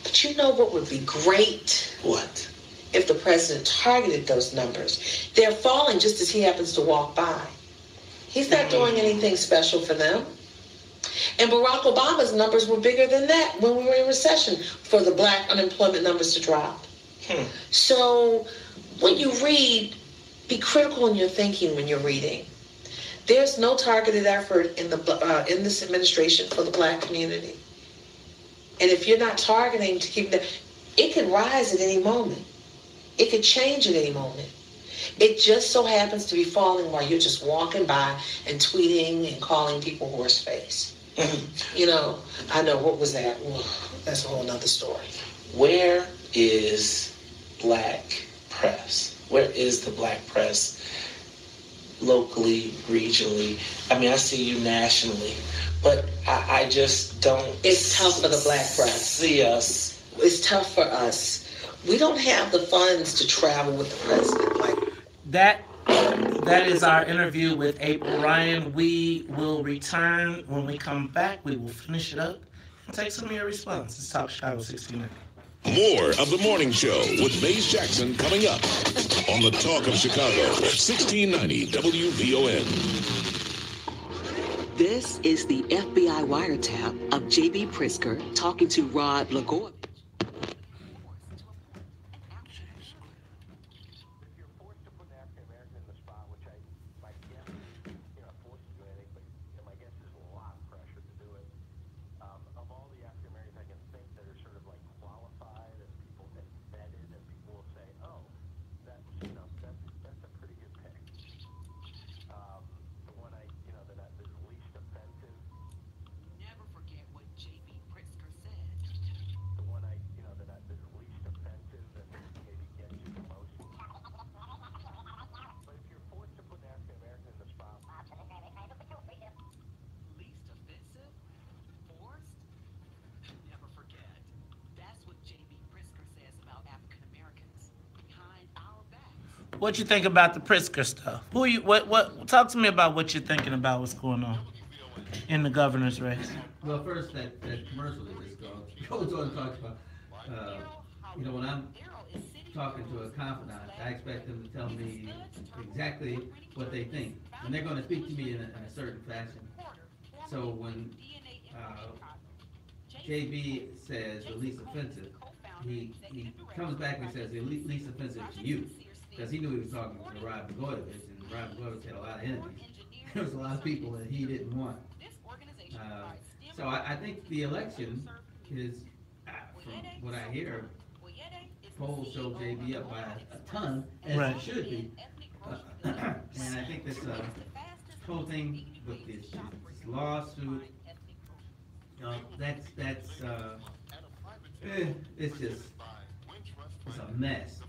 But you know what would be great? What? If the president targeted those numbers. They're falling just as he happens to walk by. He's not doing anything special for them. And Barack Obama's numbers were bigger than that when we were in recession for the black unemployment numbers to drop. So when you read, be critical in your thinking when you're reading. There's no targeted effort in this administration for the black community. And if you're not targeting to keep that, it could rise at any moment. It could change at any moment. It just so happens to be falling while you're just walking by and tweeting and calling people horse face. I know, what was that? Well, that's a whole nother story. Where is black press? Where is the black press locally, regionally? I mean, I see you nationally, but I just don't. It's tough for the black press. See us. It's tough for us. We don't have the funds to travel with the president. That that is our interview with April Ryan. We will return. When we come back, we will finish it up and take some of your responses. Talk Chicago 1690. More of the morning show with Maze Jackson coming up on the Talk of Chicago, 1690 WVON. This is the FBI wiretap of J.B. Pritzker talking to Rod Blagojevich. What you think about the Pritzker stuff? What? Talk to me about what you're thinking about what's going on in the governor's race. Well, first, that commercial that just goes on and talks about, when I'm talking to a confidant, I expect them to tell me exactly what they think. And they're going to speak to me in a certain fashion. So when JB says the least offensive, he comes back and says the least offensive to you. Because he knew he was talking to Rod Blagojevich, and Rod Blagojevich had a lot of enemies. There was a lot of people that he didn't want. So I think the election is, from what I hear, polls show JB up by a ton, as it should be. And I think this whole thing with this lawsuit, it's a mess.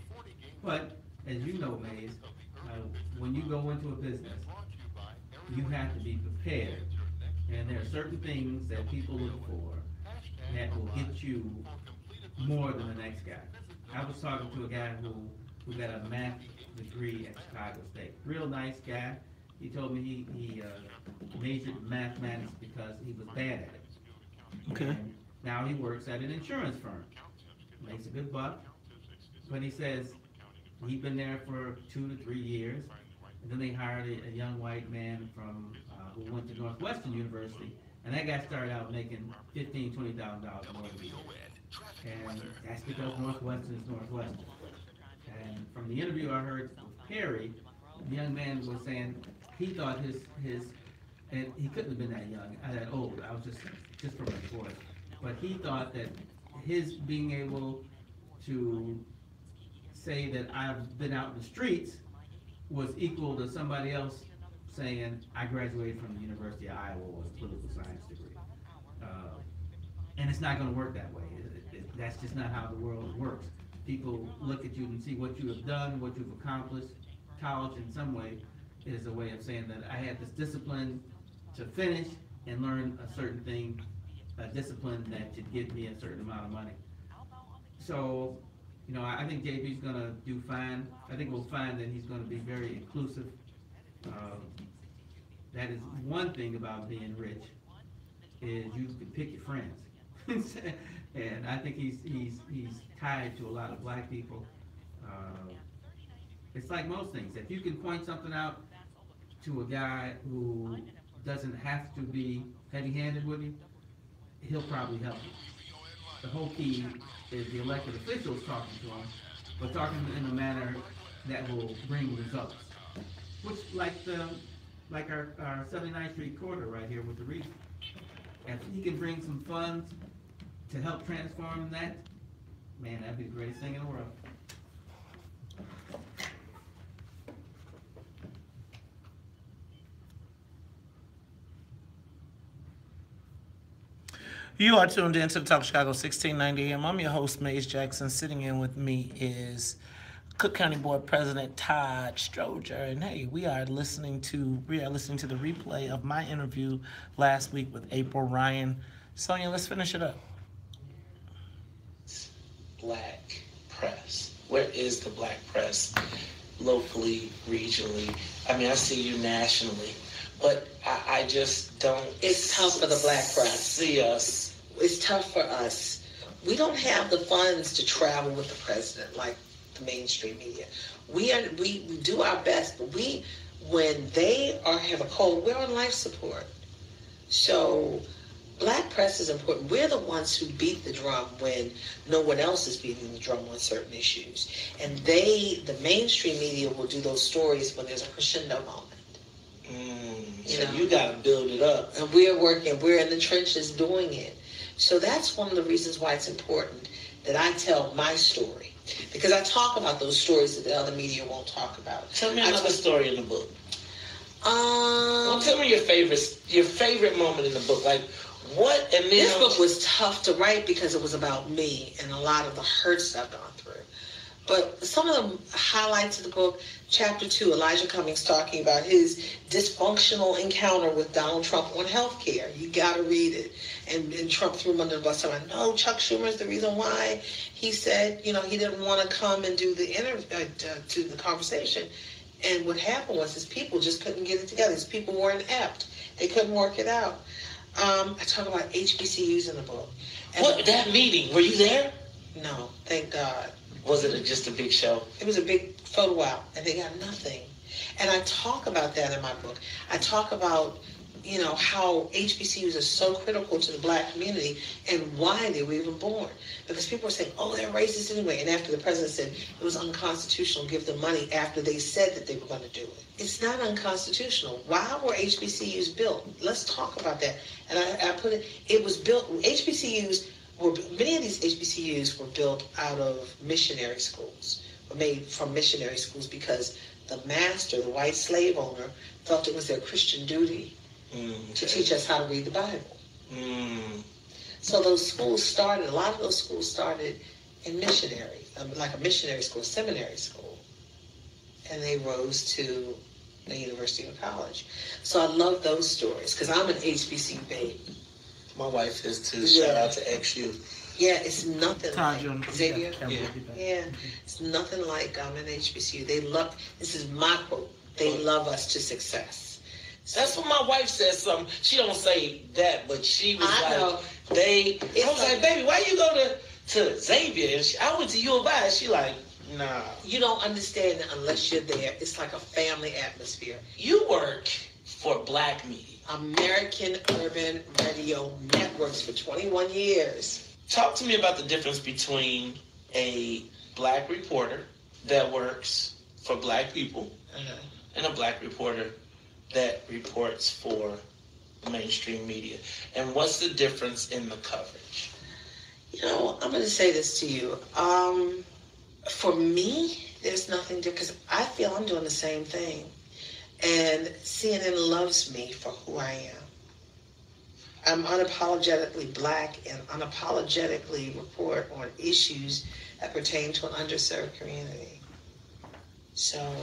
But as you know, Maze, when you go into a business, you have to be prepared. And there are certain things that people look for that will get you more than the next guy. I was talking to a guy who got a math degree at Chicago State. Real nice guy. He told me he majored in mathematics because he was bad at it. Okay. And now he works at an insurance firm. Makes a good buck. But he says he'd been there for 2 to 3 years. And then they hired a young white man from who went to Northwestern University. And that guy started out making $15,000, $20,000 more than he did. And that's because Northwestern is Northwestern. And from the interview I heard with Perry, the young man was saying he thought his and he couldn't have been that young, that old. I was just from his voice. But he thought that his being able to say that I've been out in the streets was equal to somebody else saying I graduated from the University of Iowa with a political science degree. And it's not going to work that way. That's just not how the world works. People look at you and see what you have done, what you've accomplished. College, in some way, is a way of saying that I had this discipline to finish and learn a certain thing, a discipline that should give me a certain amount of money. So, I think JB's going to do fine. I think we'll find that he's going to be very inclusive. That is one thing about being rich, is you can pick your friends. And I think he's tied to a lot of black people. It's like most things. If you can point something out to a guy who doesn't have to be heavy-handed with you, he'll probably help you. The whole key is the elected officials talking to him, but talking in a manner that will bring results. Which, like our 79th Street corridor right here with the reef. If he can bring some funds to help transform that, man, that'd be the greatest thing in the world. You are tuned in to the Talk Chicago 1690 AM. I'm your host, Maze Jackson. Sitting in with me is Cook County Board President Todd Stroger. And hey, we are listening to the replay of my interview last week with April Ryan. Sonia, let's finish it up. Black press. Where is the black press locally, regionally. I mean, I see you nationally, but I just don't. It's tough for the black press. See us. It's tough for us. We don't have the funds to travel with the president like the mainstream media. We do our best, but when they have a cold, we're on life support. So black press is important. We're the ones who beat the drum when no one else is beating the drum on certain issues. And the mainstream media will do those stories when there's a crescendo moment. You got to build it up. And we're in the trenches doing it. So that's one of the reasons why it's important that I tell my story. Because I talk about those stories that the other media won't talk about. Tell me another story in the book. Well, tell me your favorite moment in the book. Like, what? And then this book was tough to write because it was about me and a lot of the hurts I've gone through. But some of the highlights of the book, chapter 2, Elijah Cummings talking about his dysfunctional encounter with Donald Trump on health care. You got to read it. And Trump threw him under the bus. I know Chuck Schumer is the reason why he said, he didn't want to come and do the to the conversation. And what happened was his people just couldn't get it together. His people were inept. They couldn't work it out. I talk about HBCUs in the book. And that meeting, were you there? No, thank God. Was it just a big show? It was a big photo op, and they got nothing. And I talk about that in my book. I talk about, how HBCUs are so critical to the black community and why they were even born. Because people were saying, oh, they're racist anyway. And after the president said it was unconstitutional to give them money after they said that they were going to do it. It's not unconstitutional. Why were HBCUs built? Let's talk about that. And I put it was built, many of these HBCUs were built out of missionary schools, were made from missionary schools because the master, the white slave owner, felt it was their Christian duty to teach us how to read the Bible. So a lot of those schools started in missionary, like a missionary school, seminary school, and they rose to the university or college. So I love those stories because I'm an HBCU baby. My wife is too. Shout out to XU. Yeah, it's nothing Todd, like Xavier. Yeah, it's nothing like an HBCU. This is my quote, they love us to success. That's what my wife says something. She don't say that, but she was I was like, baby, why you go to Xavier? I went to U of I. She like, nah. You don't understand it unless you're there. It's like a family atmosphere. You work for black media. American Urban Radio Networks for 21 years. Talk to me about the difference between a black reporter that works for black people and a black reporter that reports for mainstream media. And what's the difference in the coverage? I'm going to say this to you. For me, there's nothing different because I feel I'm doing the same thing. And CNN loves me for who I am. I'm unapologetically black and unapologetically report on issues that pertain to an underserved community. So,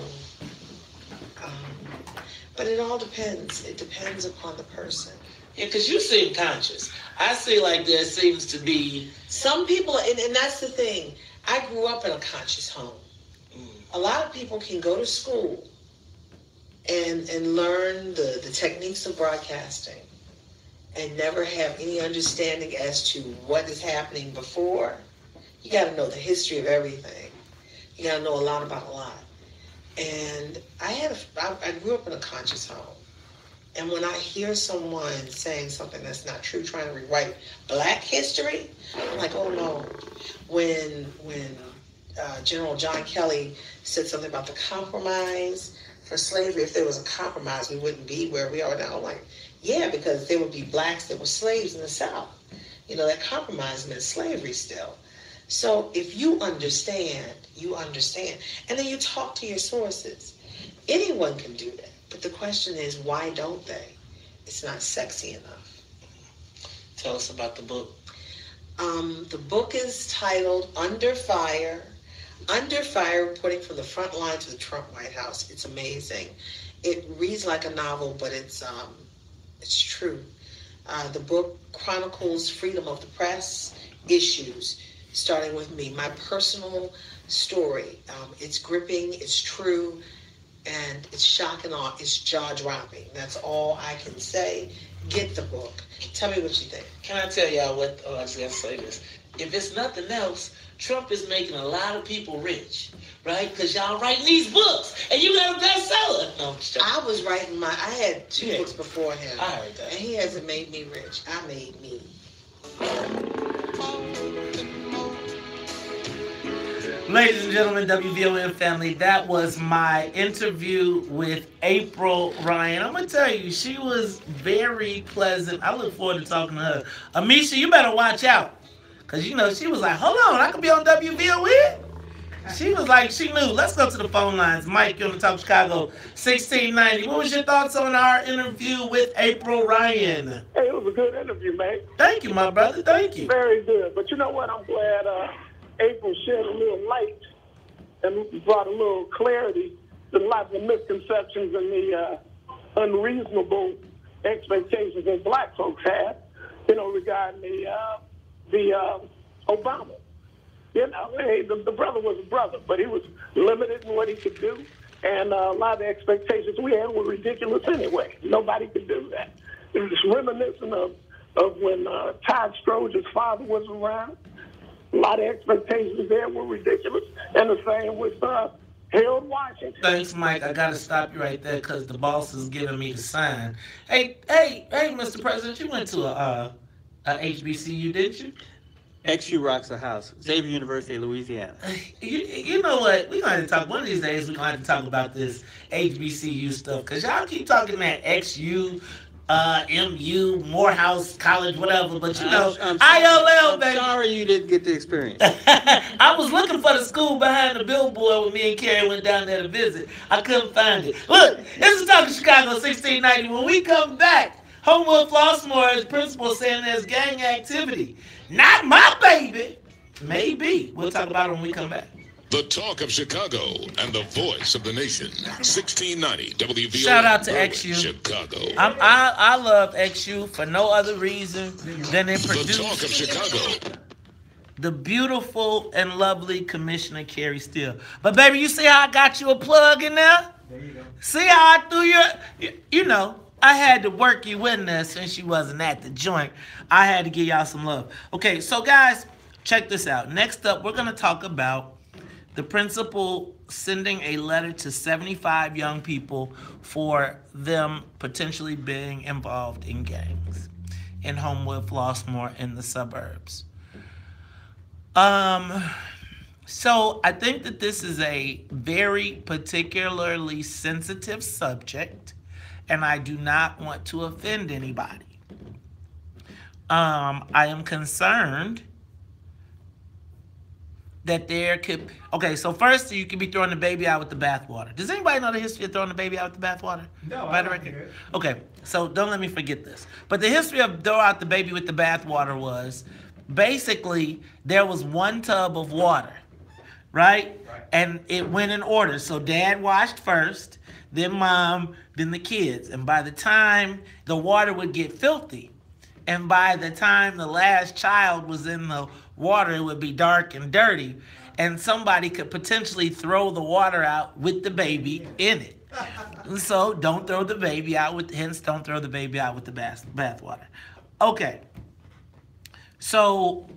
but it all depends. It depends upon the person. Yeah, because you seem conscious. I see like there seems to be... Some people, and that's the thing. I grew up in a conscious home. A lot of people can go to school and learn the techniques of broadcasting and never have any understanding as to what is happening before. You got to know the history of everything. You got to know a lot about a lot. And I grew up in a conscious home. And when I hear someone saying something that's not true, trying to rewrite black history, I'm like, oh no. When General John Kelly said something about the compromise for slavery, if there was a compromise, we wouldn't be where we are now. I'm like, yeah, because there would be blacks that were slaves in the South. That compromise meant slavery still. So if you understand, you understand. And then you talk to your sources. Anyone can do that. But the question is, why don't they? It's not sexy enough. Tell us about the book. The book is titled Under Fire. Under Fire, reporting from the front line to the Trump White House. It's amazing. It reads like a novel, but it's true. The book chronicles freedom of the press issues starting with me. My personal story. It's gripping, it's true, and it's shock and awe. It's jaw-dropping. That's all I can say. Get the book. Tell me what you think. Can I tell y'all what? Oh, I just got to say this. If it's nothing else, Trump is making a lot of people rich, right? Because y'all writing these books, and you got a bestseller. No, I'm just joking. I was writing I had two books before him. I heard that. And he hasn't made me rich. I made me. Ladies and gentlemen, WVON family, that was my interview with April Ryan. I'm going to tell you, she was very pleasant. I look forward to talking to her. Amisha, you better watch out. Because, you know, she was like, hold on, I could be on WVON? She was like, she knew. Let's go to the phone lines. Mike, you're on the Talk Chicago, 1690. What was your thoughts on our interview with April Ryan? Hey, it was a good interview, man. Thank you, my brother. Thank you. Very good. But you know what? I'm glad April shed a little light and brought a little clarity to lots of misconceptions and the unreasonable expectations that black folks had, you know, regarding the Obama. You know, hey, the brother was a brother, but he was limited in what he could do. And a lot of the expectations we had were ridiculous anyway. Nobody could do that. It was just reminiscent of when Todd Stroger's father was around. A lot of expectations there were ridiculous. And the same with Harold Washington. Thanks, Mike. I got to stop you right there because the boss is giving me the sign. Hey, Mr. President, you went to a HBCU, didn't you? XU rocks the house. Xavier University of Louisiana. You know what? We're going to talk, one of these days, we're going to have to talk about this HBCU stuff because y'all keep talking that XU, MU, Morehouse College, whatever, but you know, ILL, baby. I'm sorry you didn't get the experience. I was looking for the school behind the billboard when me and Carrie went down there to visit. I couldn't find it. Look, this is Talking Chicago 1690. When we come back, Homewood Flossmore's principal saying there's gang activity. Not my baby. Maybe. We'll talk about it when we come back. The Talk of Chicago and the voice of the nation. 1690 WVON. Shout out to XU. Chicago. I love XU for no other reason than it The produced Talk of Chicago. the beautiful and lovely Commissioner Carrie Steele. But baby, you see how I got you a plug in there? There you go. See how I threw you know, I had to work you in there since you wasn't at the joint. I had to give y'all some love. Okay, so guys, check this out. Next up, we're going to talk about the principal sending a letter to 75 young people for them potentially being involved in gangs in Homewood, Flossmoor, in the suburbs. So I think that this is a very particularly sensitive subject, and I do not want to offend anybody. I am concerned that there could... Okay, so first, you could be throwing the baby out with the bathwater. Does anybody know the history of throwing the baby out with the bathwater? No, I don't hear it. Okay, so don't let me forget this. But the history of throw out the baby with the bathwater was, basically, there was one tub of water, right? And it went in order. So dad washed first, then mom, then the kids. And by the time the water would get filthy, and by the time the last child was in the water, it would be dark and dirty, and somebody could potentially throw the water out with the baby in it. So don't throw the baby out with, hence don't throw the baby out with the bath water. Okay. So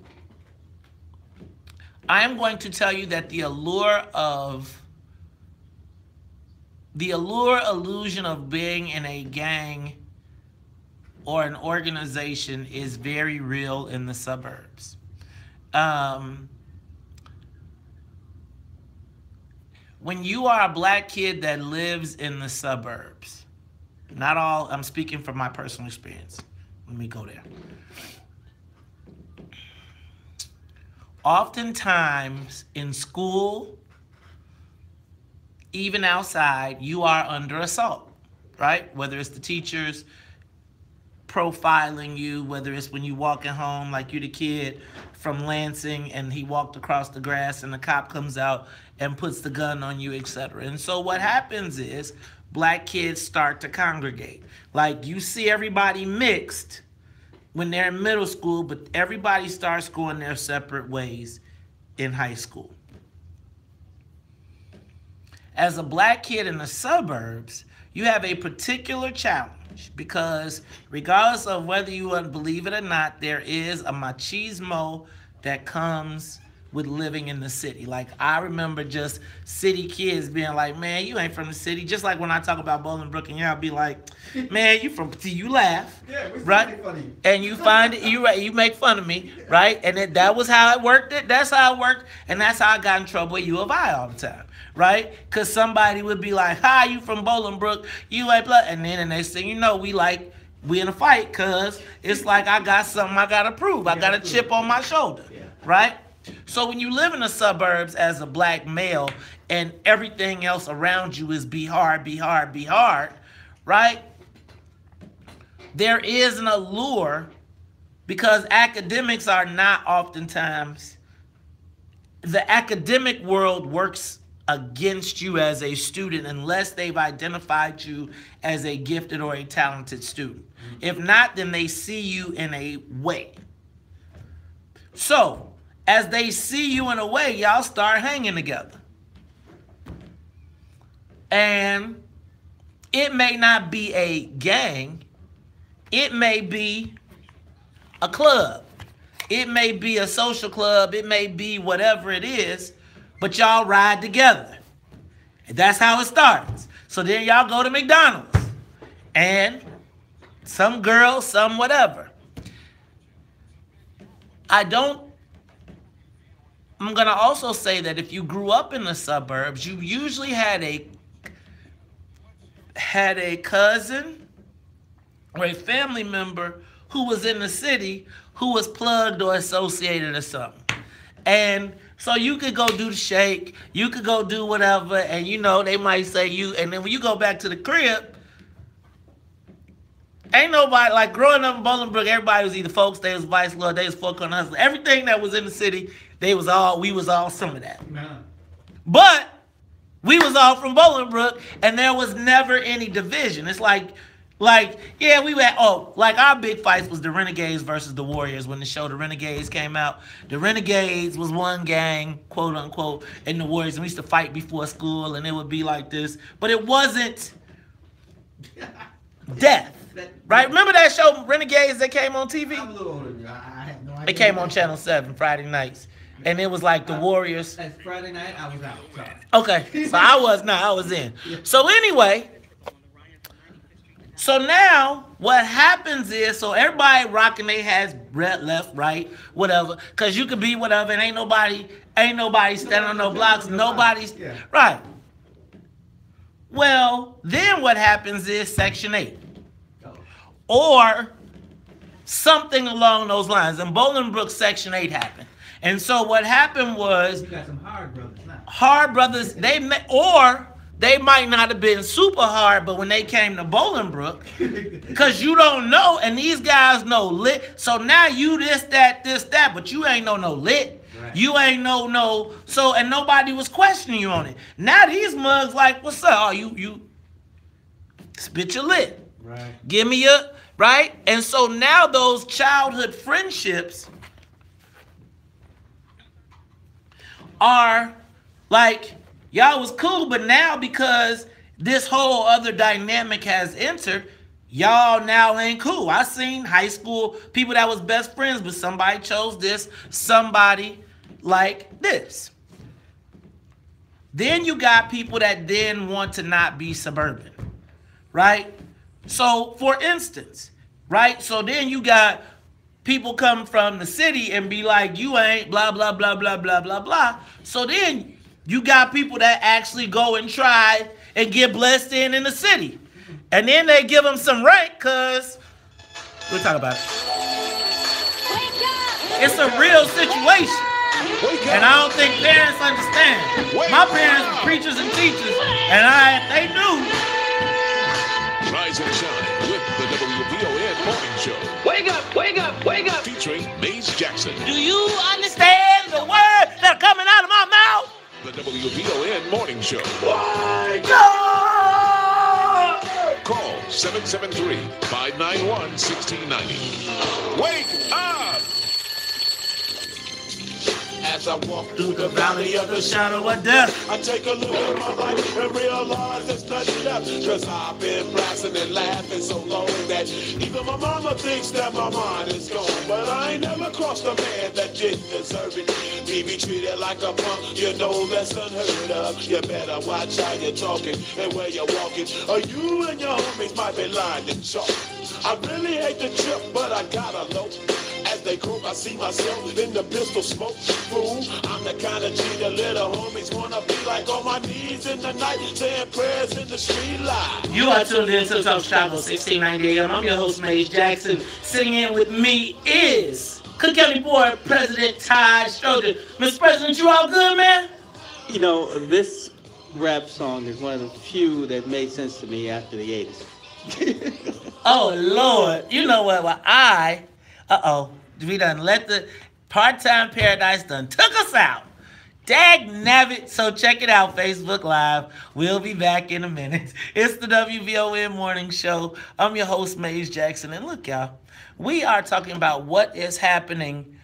I am going to tell you that the illusion of being in a gang or an organization is very real in the suburbs. When you are a black kid that lives in the suburbs, not all, I'm speaking from my personal experience. Let me go there. Oftentimes in school, even outside, you are under assault, right? Whether it's the teachers profiling you, whether it's when you walking home, like you the kid from Lansing and he walked across the grass and the cop comes out and puts the gun on you, etc. And so what happens is black kids start to congregate. Like you see everybody mixed when they're in middle school, but everybody starts going their separate ways in high school. As a black kid in the suburbs, you have a particular challenge because regardless of whether you believe it or not, there is a machismo that comes with living in the city. Like, I remember just city kids being like, man, you ain't from the city. Just like when I talk about Bolingbrook and y'all be like, man, you from, you laugh, Yeah, we're right? funny. And you find it, you make fun of me, right? And that was how it worked. That's how it worked. And that's how I got in trouble at U of I all the time, right? Because somebody would be like, hi, you from Bolingbrook, you ain't blah. And then the next thing you know, we in a fight because it's like I got something I got to prove. I got a chip on my shoulder, right? So when you live in the suburbs as a black male and everything else around you is be hard, right? There is an allure because academics are not oftentimes, the academic world works against you as a student unless they've identified you as a gifted or a talented student. If not, then they see you in a way. So, as they see you in a way, y'all start hanging together. And it may not be a gang. It may be a club. It may be a social club. It may be whatever it is. But y'all ride together. And that's how it starts. So then y'all go to McDonald's. And some girl, some whatever. I'm going to also say that if you grew up in the suburbs, you usually had a cousin or a family member who was in the city who was plugged or associated or something. And so you could go do the shake, you could go do whatever, and you know, they might say you, and then when you go back to the crib, ain't nobody, like growing up in Bolingbrook, everybody was either folks, they was Vice Lord, they was folk on hustle. Everything that was in the city, we was all some of that. Nah. But we was all from Bolingbrook, and there was never any division. It's like, yeah, we were, like our big fights was the Renegades versus the Warriors when the show The Renegades came out. The Renegades was one gang, quote unquote, and the Warriors, and we used to fight before school, and it would be like this. But it wasn't death. Right? Remember that show, Renegades, that came on TV? I'm a little older than you. I have no idea. It came on Channel 7 Friday nights. And it was like the Warriors. That's Friday night, I was out. Sorry. Okay. So I was in. So anyway, so now what happens is, so everybody rocking their hats left, right, whatever. Because you could be whatever, and ain't nobody standing on no blocks. Nobody's, right. Well, then what happens is Section 8. Or something along those lines. In Bolingbrook, Section 8 happened. And so what happened was, you got some hard brothers now. Hard brothers, they might not have been super hard, but when they came to Bolingbrook, because you don't know, and these guys know lit. So now you this, that, but you ain't no lit. Right. You ain't no, so, and nobody was questioning you on it. Now these mugs like, what's up? Oh, you spit your lit. Right. Give me your, right? And so now those childhood friendships are like, y'all was cool, but now because this whole other dynamic has entered, y'all now ain't cool. I seen high school people that was best friends, but somebody chose this, somebody like this. Then you got people that then want to not be suburban, right? So, for instance, right? So then you got people come from the city and be like, you ain't blah, blah, blah, blah, blah, blah, blah. So then you got people that actually go and try and get blessed in the city. And then they give them some rank because, we'll talk about it. It's a real situation. And I don't think parents understand. My parents were preachers and teachers, and they knew. Rise and shine with the WVON Morning Show. Wake up, wake up, wake up. Featuring Maze Jackson. Do you understand the words that are coming out of my mouth? The WVON Morning Show. Wake up! Call 773-591-1690. Wake up! As as I walk through the valley of the shadow of death. I take a look at my life and realize there's nothing left. Cause I've been blasting and laughing so long that even my mama thinks that my mind is gone. But I ain't never crossed a man that didn't deserve it. Me be treated like a punk, you know that's unheard of. You better watch how you're talking and where you're walking, or you and your homies might be lying in chalk. I really hate the trip, but I gotta know. As they croak, I see myself in the pistol smoke. Fool, I'm the kind of G the little homies wanna be like, on my knees in the night, saying prayers in the street light. You are tuned in to Talk Chicago 1690 AM. I'm your host, Maze Jackson. Sitting in with me is Cook County Board President Todd Stroger. Mr. President, you all good, man? You know, this rap song is one of the few that made sense to me after the 80s. Oh, Lord. You know what? Well, we done let the part-time paradise done took us out. Dag nabbit. So check it out, Facebook Live. We'll be back in a minute. It's the WVON Morning Show. I'm your host, Maze Jackson. And look, y'all, we are talking about what is happening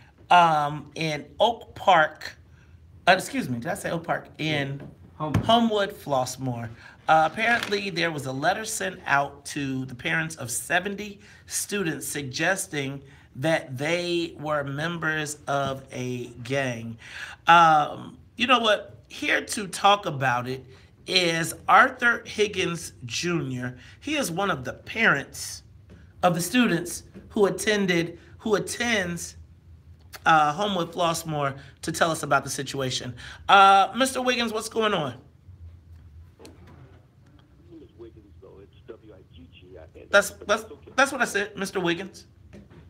in Oak Park. Did I say Oak Park? In Homewood, Flossmoor. Apparently, there was a letter sent out to the parents of 70 students suggesting that they were members of a gang. You know what? Here to talk about it is Arthur Higgins Jr. He is one of the parents of the students who attends Homewood Flossmoor to tell us about the situation. Mr. Wiggins, what's going on? That's what I said, Mr. Wiggins.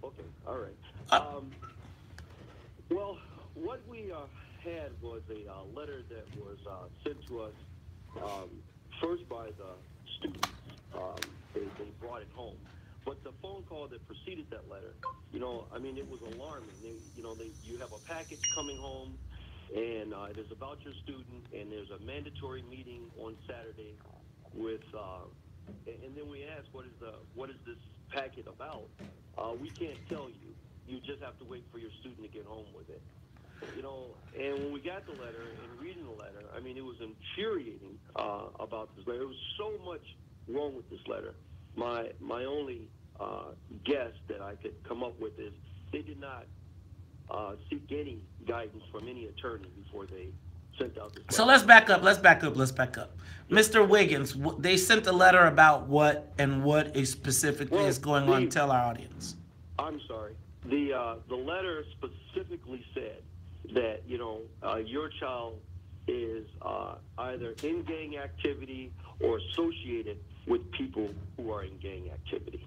Okay, all right. Well, what we had was a letter that was sent to us first by the students. They brought it home. But the phone call that preceded that letter, you know, I mean, it was alarming. You have a package coming home, and it is about your student, and there's a mandatory meeting on Saturday with, and then we asked, what is this packet about? We can't tell you. You just have to wait for your student to get home with it. You know, and when we got the letter and reading the letter, I mean, it was infuriating about this letter. There was so much wrong with this letter. My only guess that I could come up with is they did not seek any guidance from any attorney before they sent out this letter. So let's back up. Mr. Wiggins, they sent a letter about what and what specifically is going on. Tell our audience. I'm sorry. The letter specifically said that, you know, your child is either in gang activity or associated with people who are in gang activity.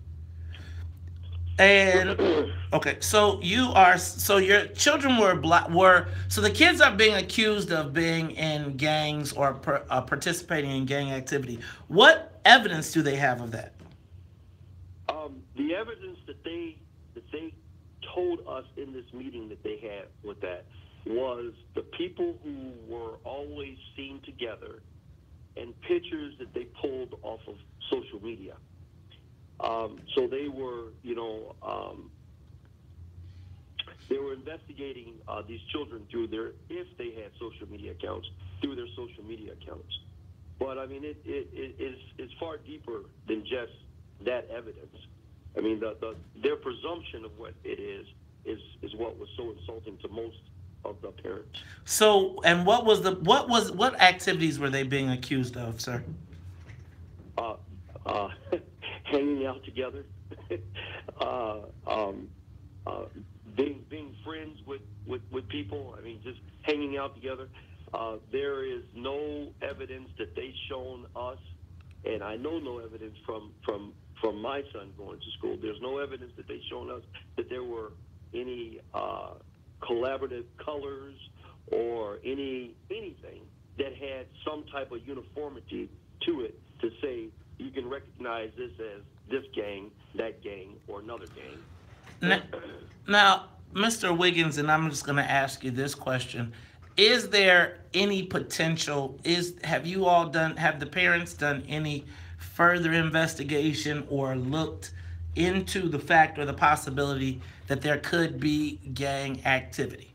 And okay, so your children so the kids are being accused of being in gangs or participating in gang activity. What evidence do they have of that? The evidence that they told us in this meeting that they had with that was the people who were always seen together and pictures that they pulled off of social media. So they were, you know, they were investigating these children if they had social media accounts, through their social media accounts. But I mean, it's far deeper than just that evidence. I mean, their presumption of what it is what was so insulting to most of the parents. So, and what activities were they being accused of, sir? Hanging out together, being friends with people. I mean, just hanging out together. There is no evidence that they've shown us, and I know no evidence from my son going to school. There's no evidence that they've shown us that there were any collaborative colors or anything that had some type of uniformity to it to say you can recognize this as this gang, that gang, or another gang. Now, Mr. Wiggins, and I'm just going to ask you this question. Is there any potential, have the parents done any further investigation or looked into the fact or the possibility that there could be gang activity?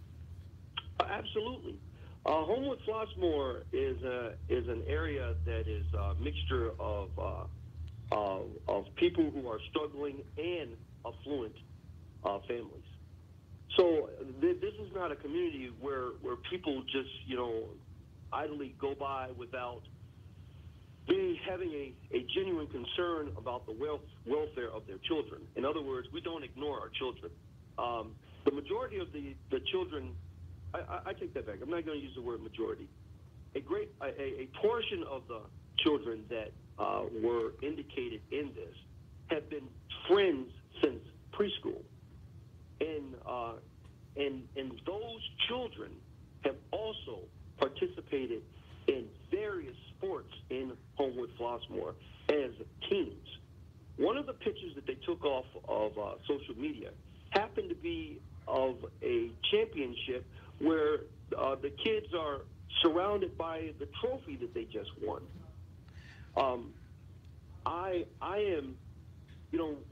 Absolutely. Homewood Flossmoor is an area that is a mixture of people who are struggling and affluent families. So this is not a community where people just, idly go by without having a genuine concern about the welfare of their children. In other words, we don't ignore our children. The majority of the children, I take that back. I'm not going to use the word majority. A portion of the children that were indicated in this have been friends since preschool, and those children have also participated in various sports in Homewood Flossmoor as teens. One of the pictures that they took off of social media happened to be of a championship where the kids are surrounded by the trophy that they just won. I am,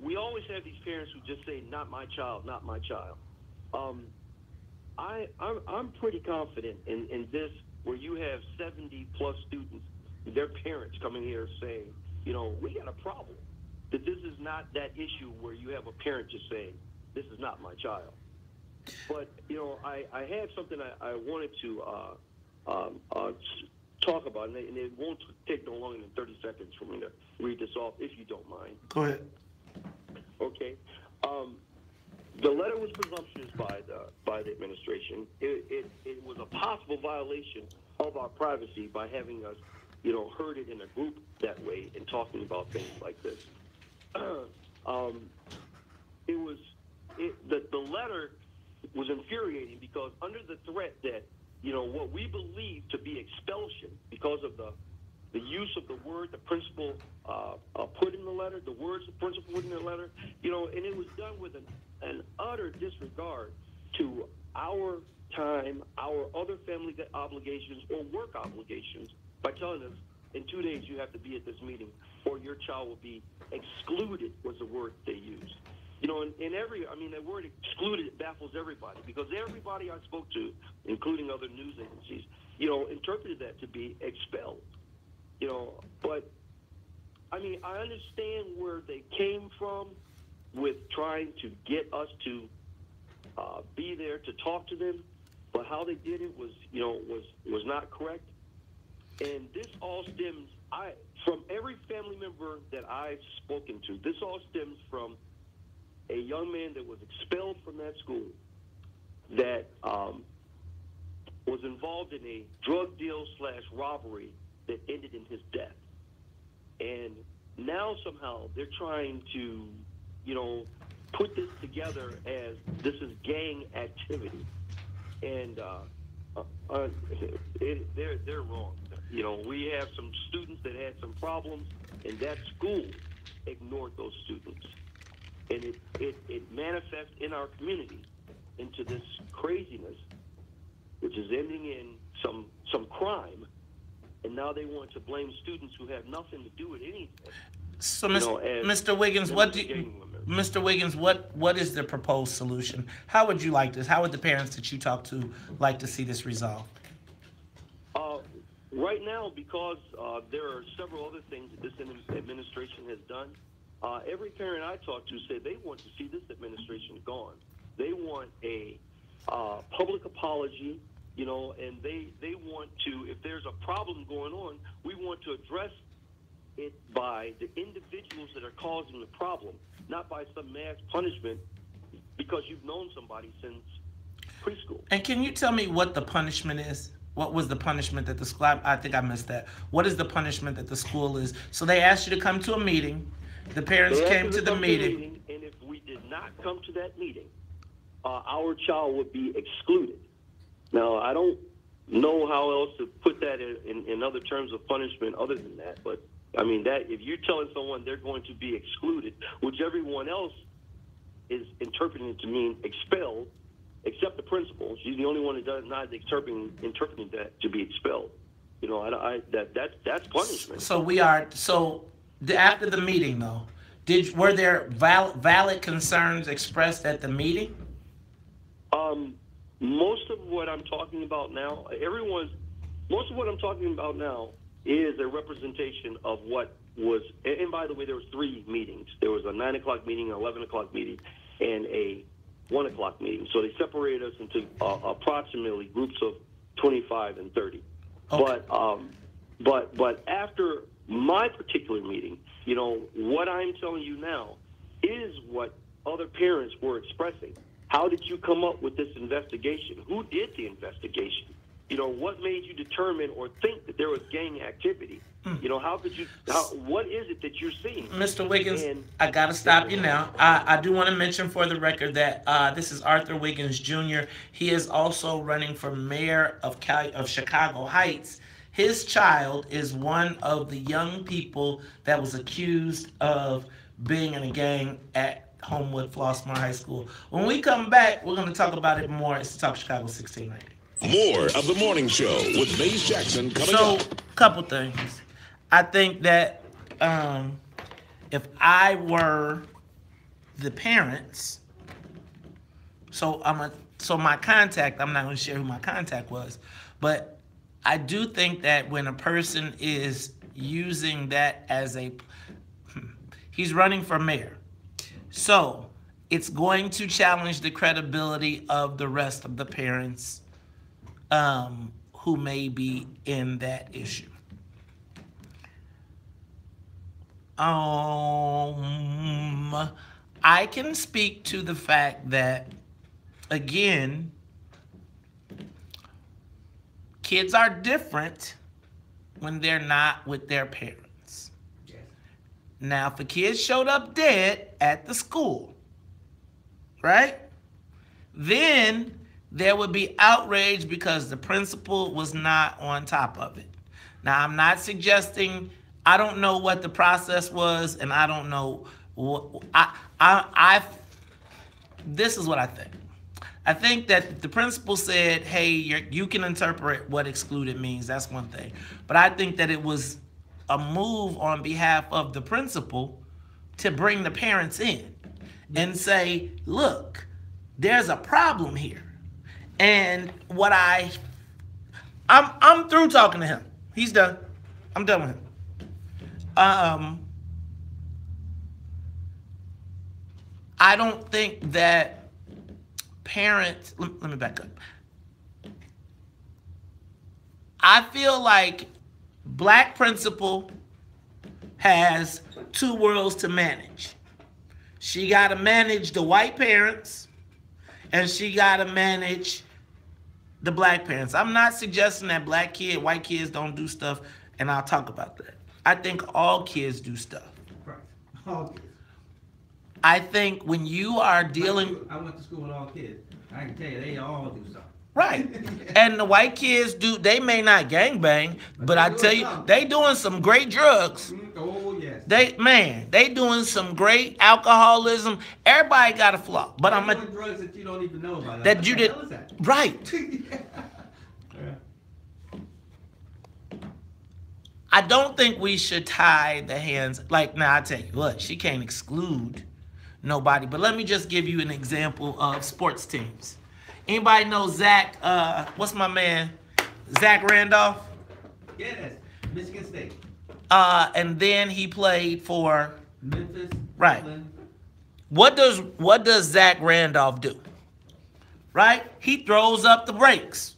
we always have these parents who just say, not my child, not my child. I'm pretty confident in this, where you have 70-plus students, their parents coming here saying, we got a problem. That this is not that issue where you have a parent just saying, this is not my child. But, I have something I wanted to talk about, and it won't take no longer than 30 seconds for me to read this off, if you don't mind. Go ahead. Okay. The letter was presumptuous by the administration. It was a possible violation of our privacy by having us, heard it in a group that way and talking about things like this. The letter was infuriating because under the threat that, what we believe to be expulsion because of the use of the word the principal put in the letter, the words the principal put in the letter, and it was done with an utter disregard to our time, our other family obligations or work obligations by telling us in 2 days you have to be at this meeting or your child will be excluded was the word they used. The word excluded baffles everybody because everybody I spoke to, including other news agencies, interpreted that to be expelled. But I understand where they came from with trying to get us to be there to talk to them, but how they did it was not correct. And this all stems from every family member that I've spoken to. This all stems from a young man that was expelled from that school that was involved in a drug deal / robbery that ended in his death. And now somehow they're trying to, put this together as this is gang activity. And they're wrong. We have some students that had some problems, and that school ignored those students. And it manifests in our community into this craziness, which is ending in some crime. And now they want to blame students who have nothing to do with anything. So, Mr. Wiggins, Mr. Wiggins, what is the proposed solution? How would you like this? How would the parents that you talk to like to see this resolved? Right now, because there are several other things that this administration has done, every parent I talk to said they want to see this administration gone. They want a public apology, and they want to, if there's a problem going on, we want to address it by the individuals that are causing the problem, not by some mass punishment because you've known somebody since preschool. And can you tell me what the punishment is? What was the punishment that the school, I think I missed that. What is the punishment that the school is? So they asked you to come to a meeting. The parents came to the meeting. And if we did not come to that meeting, our child would be excluded. Now, I don't know how else to put that in other terms of punishment other than that. But, that if you're telling someone they're going to be excluded, which everyone else is interpreting it to mean expelled, except the principal. She's the only one that does not interpreting that to be expelled. That's punishment. So after the meeting, though, were there valid concerns expressed at the meeting? most of what I'm talking about now, most of what I'm talking about now is a representation of what was, and by the way, there was 3 meetings. There was a 9 o'clock meeting, an 11 o'clock meeting, and a 1 o'clock meeting. So they separated us into approximately groups of 25 and 30. Okay. But after my particular meeting, you know, what I'm telling you now is what other parents were expressing. How did you come up with this investigation? Who did the investigation? You know, what made you determine or think that there was gang activity? You know, what is it that you're seeing? Mr. Wiggins, I got to stop you now. I do want to mention for the record that this is Arthur Wiggins Jr. He is also running for mayor of Chicago Heights. His child is one of the young people that was accused of being in a gang at Homewood Flossmoor High School. When we come back, we're going to talk about it more. It's Talk Chicago 1690. More of the morning show with Maze Jackson coming up. So, couple things. I think that if I were the parents, so my contact, I'm not going to share who my contact was, but I do think that when a person is using that as he's running for mayor. So it's going to challenge the credibility of the rest of the parents who may be in that issue. I can speak to the fact that, again, kids are different when they're not with their parents. Yes. Now, if a kid showed up dead at the school, right, then there would be outrage because the principal was not on top of it. Now, I'm not suggesting, I don't know what the process was, and I don't know what, this is what I think. I think that the principal said, hey, you can interpret what excluded means. That's one thing. But I think that it was a move on behalf of the principal to bring the parents in and say, look, there's a problem here. And what I'm through talking to him. He's done. I'm done with him. I don't think that parents, let me back up. I feel like black principal has 2 worlds to manage. She got to manage the white parents, and she got to manage the black parents. I'm not suggesting that white kids don't do stuff, and I'll talk about that. I think all kids do stuff. Right. All kids. I think when you are dealing... I went to school with all kids. I can tell you, they all do something. Right. And the white kids they may not gangbang, but I tell you, they doing some great drugs. Oh, yes. They doing some great alcoholism. Everybody got a flaw. But I'm doing drugs that you don't even know about. That you did. Right. Yeah. I don't think we should tie the hands. Like, now I tell you what, she can't exclude nobody. But let me just give you an example of sports teams. Anybody know Zach, what's my man? Zach Randolph? Yes, Michigan State. And then he played for Memphis. Right. Brooklyn. What does Zach Randolph do? Right? He throws up the brakes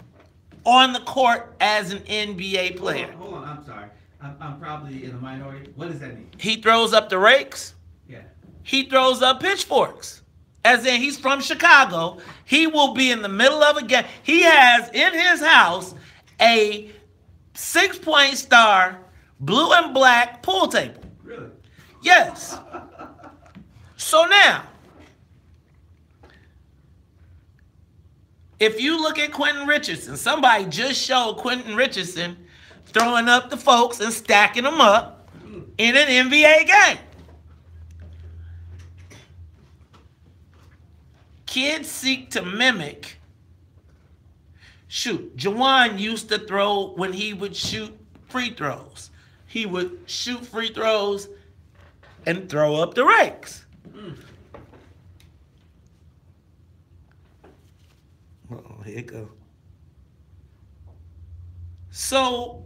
on the court as an NBA player. Hold on, I'm sorry. I'm probably in a minority. What does that mean? He throws up the rakes. Yeah. He throws up pitchforks. As in, he's from Chicago. He will be in the middle of a game. He has in his house a 6-point star blue and black pool table. Really? Yes. So now, if you look at Quentin Richardson, somebody just showed Quentin Richardson throwing up the folks and stacking them up in an NBA game. Kids seek to mimic. Shoot, Jawan used to throw when he would shoot free throws. He would shoot free throws and throw up the rakes. Uh-oh, here it go. So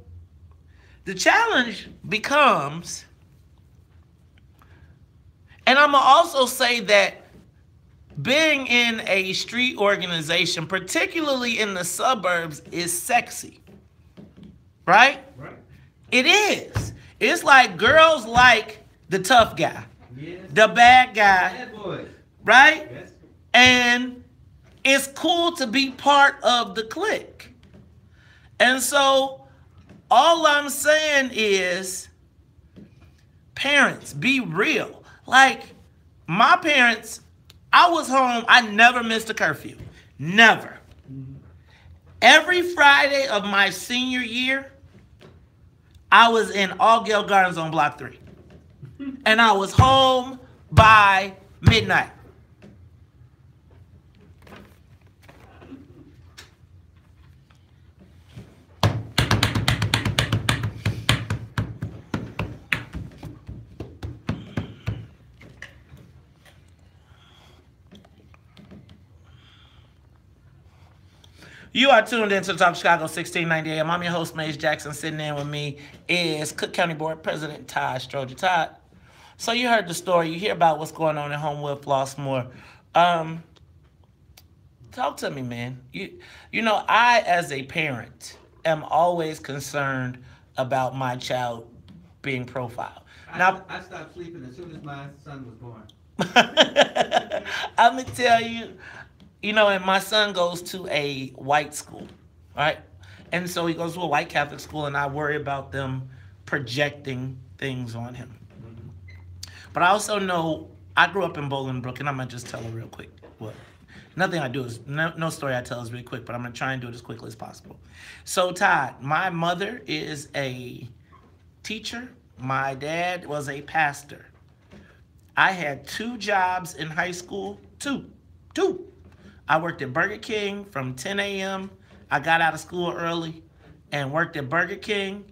the challenge becomes, and I'm going to also say that being in a street organization, particularly in the suburbs, is sexy. Right? Right. It is. It's like girls like the tough guy, Yes. the bad guy, Bad boys. right? Yes. And it's cool to be part of the clique. And so all I'm saying is, parents, be real. Like, my parents, I was home, I never missed a curfew. Never. Every Friday of my senior year, I was in Allgale Gardens on Block 3. And I was home by midnight. You are tuned in to the Talk Chicago 1690 AM. I'm your host, Maze Jackson. Sitting in with me is Cook County Board President Todd Stroger. Todd, so you heard the story. You hear about what's going on in Homewood, Flossmoor. Talk to me, man. You know, I, as a parent, am always concerned about my child being profiled. I stopped sleeping as soon as my son was born. I'm going to tell you, you know, and my son goes to a white school, right? And so he goes to a white Catholic school, and I worry about them projecting things on him. But I also know, I grew up in Bolingbrook, and I'm going to just tell it real quick. What? Nothing I do is, no story I tell is really quick, but I'm going to try and do it as quickly as possible. So, Todd, my mother is a teacher. My dad was a pastor. I had 2 jobs in high school. Two. I worked at Burger King from 10 a.m. I got out of school early and worked at Burger King,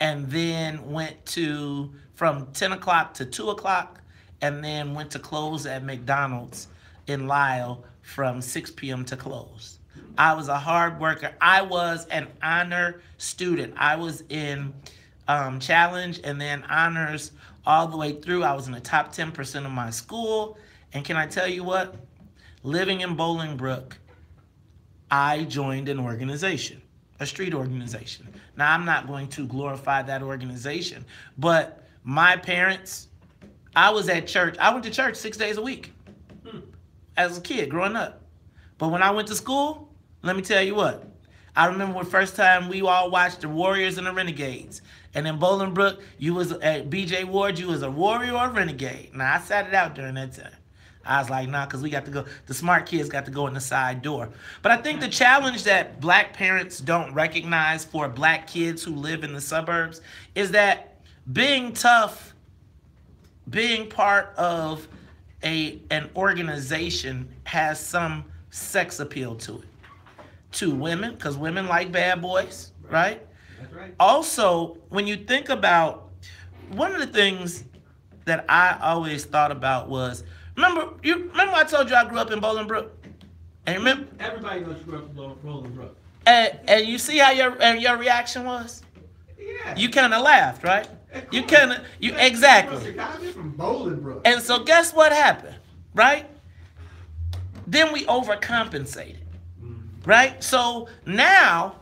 and then went to from 10 o'clock to 2 o'clock, and then went to close at McDonald's in Lyle from 6 p.m. to close. I was a hard worker. I was an honor student. I was in challenge and then honors all the way through. I was in the top 10% of my school. And can I tell you what? Living in Bolingbrook, I joined an organization, a street organization. Now, I'm not going to glorify that organization, but my parents, I was at church. I went to church 6 days a week as a kid growing up. But when I went to school, let me tell you what. I remember the first time we all watched the Warriors and the Renegades. And in Bolingbrook, you was at BJ Ward, you was a Warrior or a Renegade. Now, I sat it out during that time. I was like, nah, because we got to go, the smart kids got to go in the side door. But I think the challenge that black parents don't recognize for black kids who live in the suburbs is that being tough, being part of an organization has some sex appeal to it. To women, because women like bad boys, right? That's right. Also, when you think about, one of the things that I always thought about was, remember I told you I grew up in Bolingbrook? And remember, Everybody knows you grew up in Bolingbrook. and you see how your reaction was? Yeah. You kind of laughed, right? You exactly. Chicago from Bolingbrook. And so guess what happened, right? Then we overcompensated, right? So now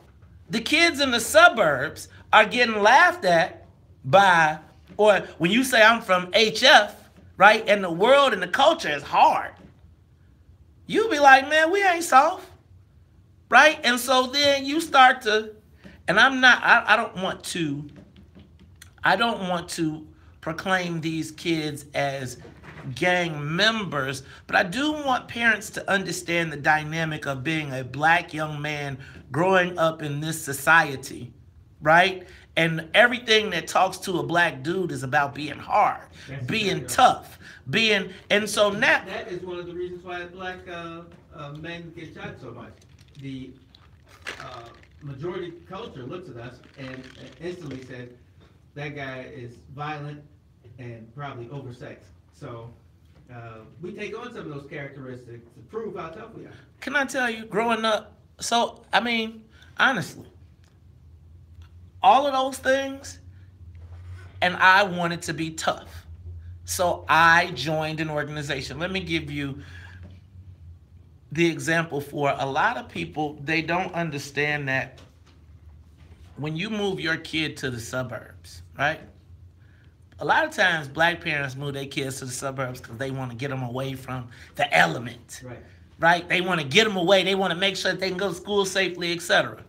the kids in the suburbs are getting laughed at by, or when you say I'm from HF, right? And the world and the culture is hard. You be like, man, we ain't soft, right? And so then you start to, and I don't want to proclaim these kids as gang members, but I do want parents to understand the dynamic of being a black young man growing up in this society, right? And everything that talks to a black dude is about being hard, being tough, and so now... That is one of the reasons why black men get shot so much. The majority culture looks at us and instantly says, that guy is violent and probably oversexed. So we take on some of those characteristics to prove how tough we are. Can I tell you, growing up, So, I mean, honestly, all of those things, and I wanted to be tough. So I joined an organization. Let me give you the example for a lot of people. They don't understand that when you move your kid to the suburbs, right? A lot of times black parents move their kids to the suburbs because they want to get them away from the element, right? They want to get them away. They want to make sure that they can go to school safely, etc.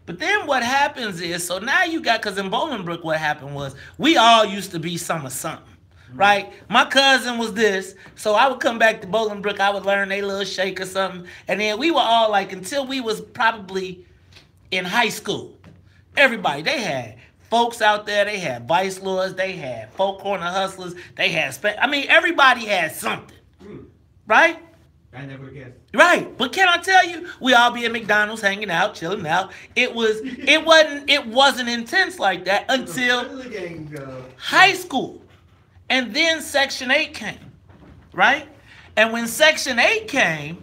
But then what happens is, so now you got, because in Bolingbrook what happened was, we all used to be some of something, right? My cousin was this, so I would come back to Bolingbrook, I would learn a little shake or something, and then we were all like, until we was probably in high school, everybody, they had folks out there, they had vice lords, they had folk corner hustlers, they had, everybody had something, right? I never guessed. Right, but can I tell you, we all be at McDonald's hanging out, chilling out. It wasn't intense like that until high school. And then Section 8 came, right? And when Section 8 came,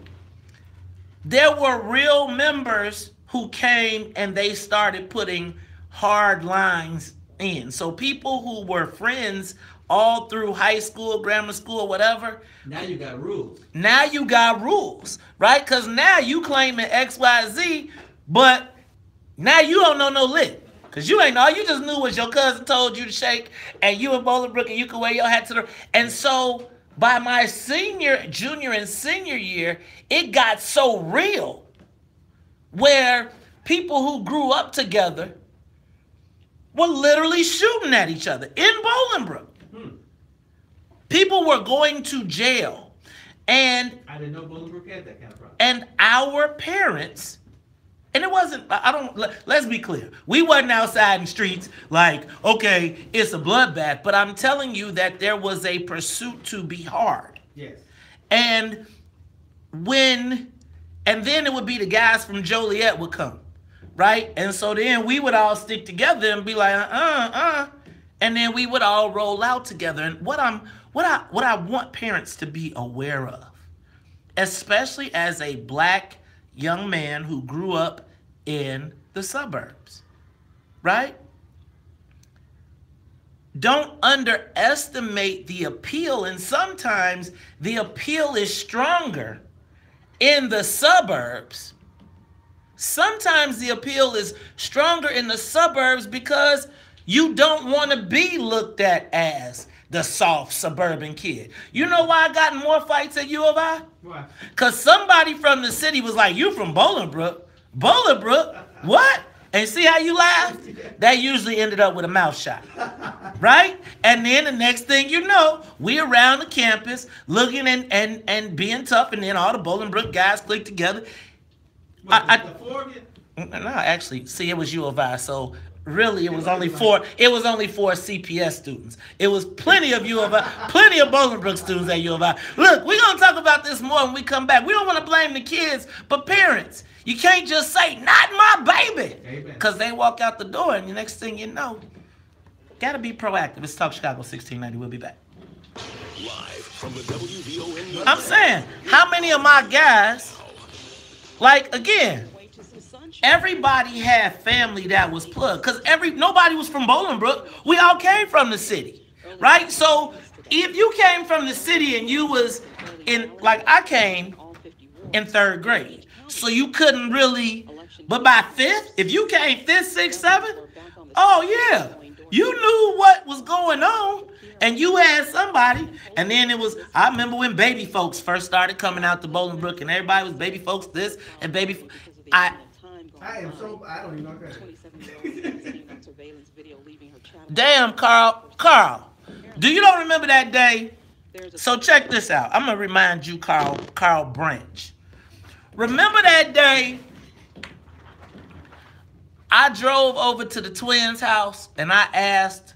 there were real members who came and they started putting hard lines in. So people who were friends all through high school, grammar school, whatever. Now you got rules. Now you got rules, right? Because now you claiming XYZ, but now you don't know no lick. Because you ain't know. All you just knew was your cousin told you to shake, and you in Bolingbrook, and you could wear your hat to the... And so by my junior, and senior year, it got so real where people who grew up together were literally shooting at each other in Bolingbrook. People were going to jail, and I didn't know Bolingbrook had that kind of problem. And our parents, and it wasn't, let's be clear, we wasn't outside in the streets like, okay, it's a bloodbath, but I'm telling you that there was a pursuit to be hard. Yes. And then it would be the guys from Joliet would come, right? And so then we would all stick together and be like, and then we would all roll out together. And what I want parents to be aware of, especially as a black young man who grew up in the suburbs, right? Don't underestimate the appeal, and sometimes the appeal is stronger in the suburbs. Sometimes the appeal is stronger in the suburbs because you don't want to be looked at as the soft suburban kid. You know why I got in more fights at U of I? Why? Because somebody from the city was like, you from Bolingbrook? Bolingbrook? What? And see how you laughed? That usually ended up with a mouth shot, right? And then the next thing you know, we around the campus looking and being tough, and then all the Bolingbrook guys click together. The four of you? No, actually, see, it was U of I, so really, it was only four CPS students. It was plenty of U of I, plenty of Bolingbrook students at U of I. Look, we're going to talk about this more when we come back. We don't want to blame the kids, but parents, you can't just say, not my baby, because they walk out the door, and the next thing you know, got to be proactive. It's Talk Chicago 1690. We'll be back. Live from the WVON. I'm saying, how many of my guys, like, again, everybody had family that was plugged, because nobody was from Bolingbrook. We all came from the city, right? So if you came from the city and you was in, like I came in 3rd grade, so you couldn't really, but by 5th, if you came 5th, 6th, 7th, oh yeah, you knew what was going on, and you had somebody. And then it was, I remember when baby folks first started coming out to Bolingbrook, and everybody was baby folks this and baby, I don't even know that. Damn, Carl, do you don't remember that day? So check this out. I'm gonna remind you, Carl Branch. Remember that day I drove over to the twins' house and I asked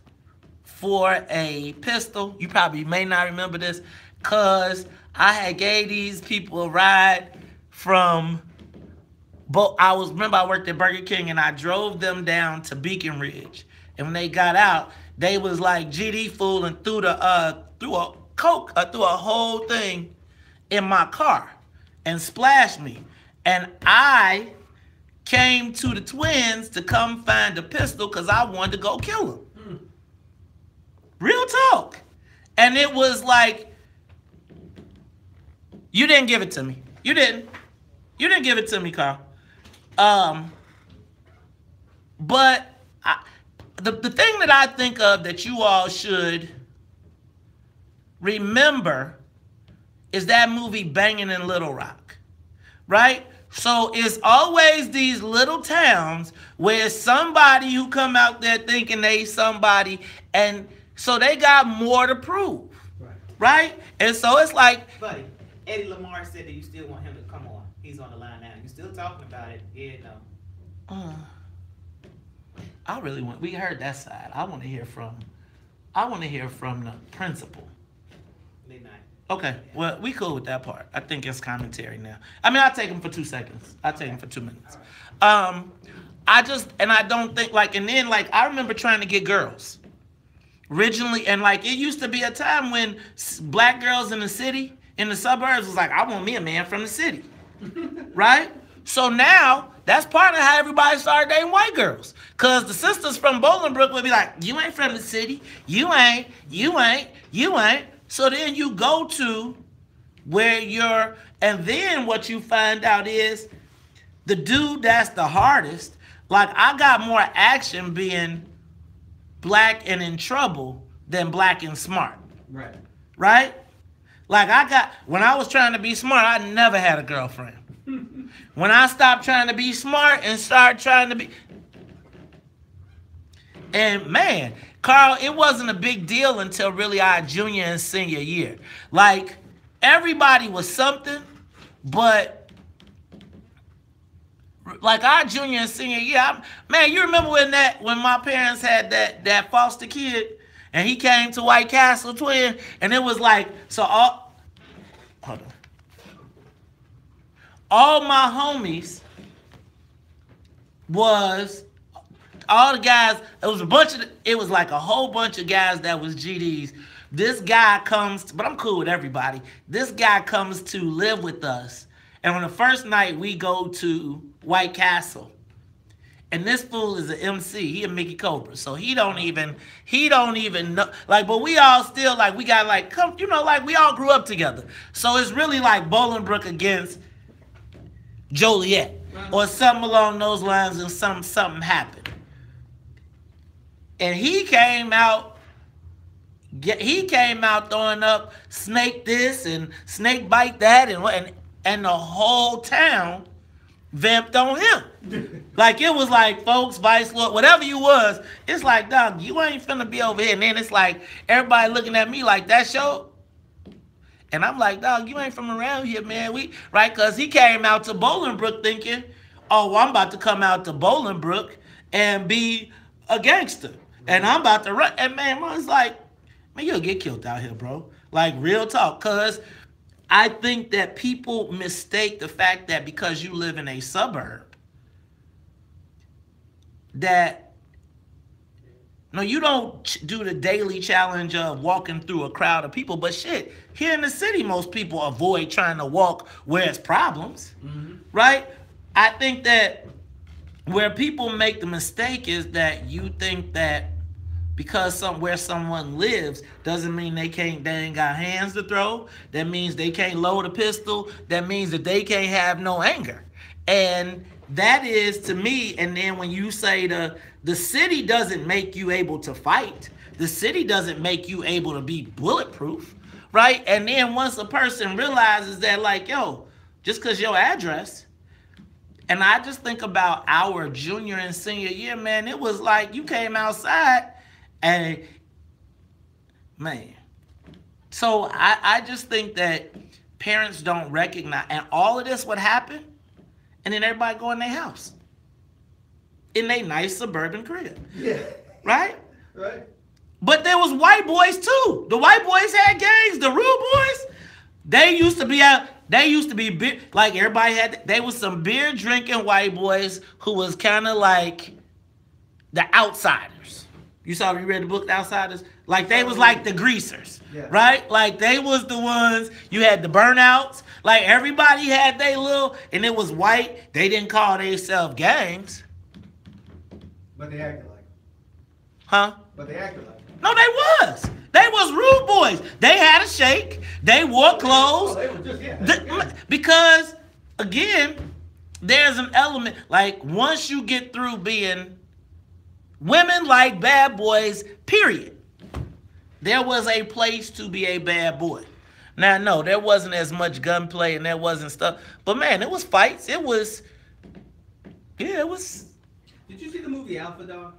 for a pistol? You probably may not remember this, cause I had gave these people a ride from. But I worked at Burger King, and I drove them down to Beacon Ridge. And when they got out, they was like, GD fool, and threw a whole thing in my car and splashed me. And I came to the twins to come find a pistol because I wanted to go kill him. Real talk. And it was like, you didn't give it to me. You didn't. You didn't give it to me, Carl. But the thing that I think of that you all should remember is that movie Banging in Little Rock, right? So it's always these little towns where somebody who come out there thinking they somebody, and so they got more to prove, right? And so it's like, buddy, Eddie Lamar said that you still want him to come on. He's on the line now. You still talking about it? Yeah, no. I really want. We heard that side. I want to hear from the principal. Midnight. Okay, well, we cool with that part. I think it's commentary now. I mean, I'll take him for 2 seconds. I'll take him for 2 minutes. I don't think, like, and then, like, I remember trying to get girls. Originally, and, like, it used to be a time when black girls in the city, in the suburbs, was like, I want me a man from the city. Right? So now, that's part of how everybody started dating white girls. Because the sisters from Bolingbrook would be like, you ain't from the city. You ain't. So then you go to where you're, and then what you find out is the dude that's the hardest, like I got more action being black and in trouble than black and smart. Right. Right? Like when I was trying to be smart, I never had a girlfriend. When I stopped trying to be smart and started trying to be, and man, Carl, it wasn't a big deal until really our junior and senior year. Like, everybody was something, but like our junior and senior year, man, you remember when my parents had that foster kid and he came to White Castle twin, and it was like, so all my homies was all the guys. It was like a whole bunch of guys that was GDs. This guy comes, but I'm cool with everybody. This guy comes to live with us, and on the first night we go to White Castle, and this fool is an MC. He a Mickey Cobra, so he don't even know. Like, but we all still like we got like like we all grew up together. So it's really like Bolingbrook against Joliet or something along those lines, and something happened. And he came out throwing up snake this and snake bite that, and the whole town vamped on him. Like, it was like, folks, Vice Lord, whatever you was, it's like, dog, you ain't finna be over here. And then it's like, everybody looking at me like, that show? And I'm like, dog, you ain't from around here, man. Right? Because he came out to Bolingbrook thinking, oh, well, I'm about to come out to Bolingbrook and be a gangster. And I'm about to run. And man, I was like, man, you'll get killed out here, bro. Like, real talk. Because I think that people mistake the fact that because you live in a suburb, that, no, you don't do the daily challenge of walking through a crowd of people. But shit, here in the city, most people avoid trying to walk where it's problems, right? I think that where people make the mistake is that you think that because where someone lives doesn't mean they ain't got hands to throw. That means they can't load a pistol. That means that they can't have no anger. And that is, to me, and then when you say the city doesn't make you able to fight. The city doesn't make you able to be bulletproof, right? And then once a person realizes that, like, yo, just because your address, and I just think about our junior and senior year, man, it was like you came outside and, man. So I just think that parents don't recognize, and all of this would happen, and then everybody go in their house. In their nice suburban crib. Yeah. Right? Right. But there was white boys too. The white boys had gangs. The rude boys, they used to be out. They used to be beer, like everybody had. They was some beer drinking white boys who was kind of like the outsiders, You read the book, The Outsiders? Like, they was like the greasers, Yeah. right? Like, they was the ones, you had the burnouts. Like, everybody had their little, and it was white. They didn't call themselves gangs. But they acted like it. Huh? But they acted like it. No, they was. They was rude boys. They had a shake. They wore clothes. They were just, Because, again, there's an element, like, once you get through being women like bad boys, period, there was a place to be a bad boy. Now, no, there wasn't as much gunplay and there wasn't stuff. But, man, it was fights. It was, it was. Did you see the movie Alpha Dog?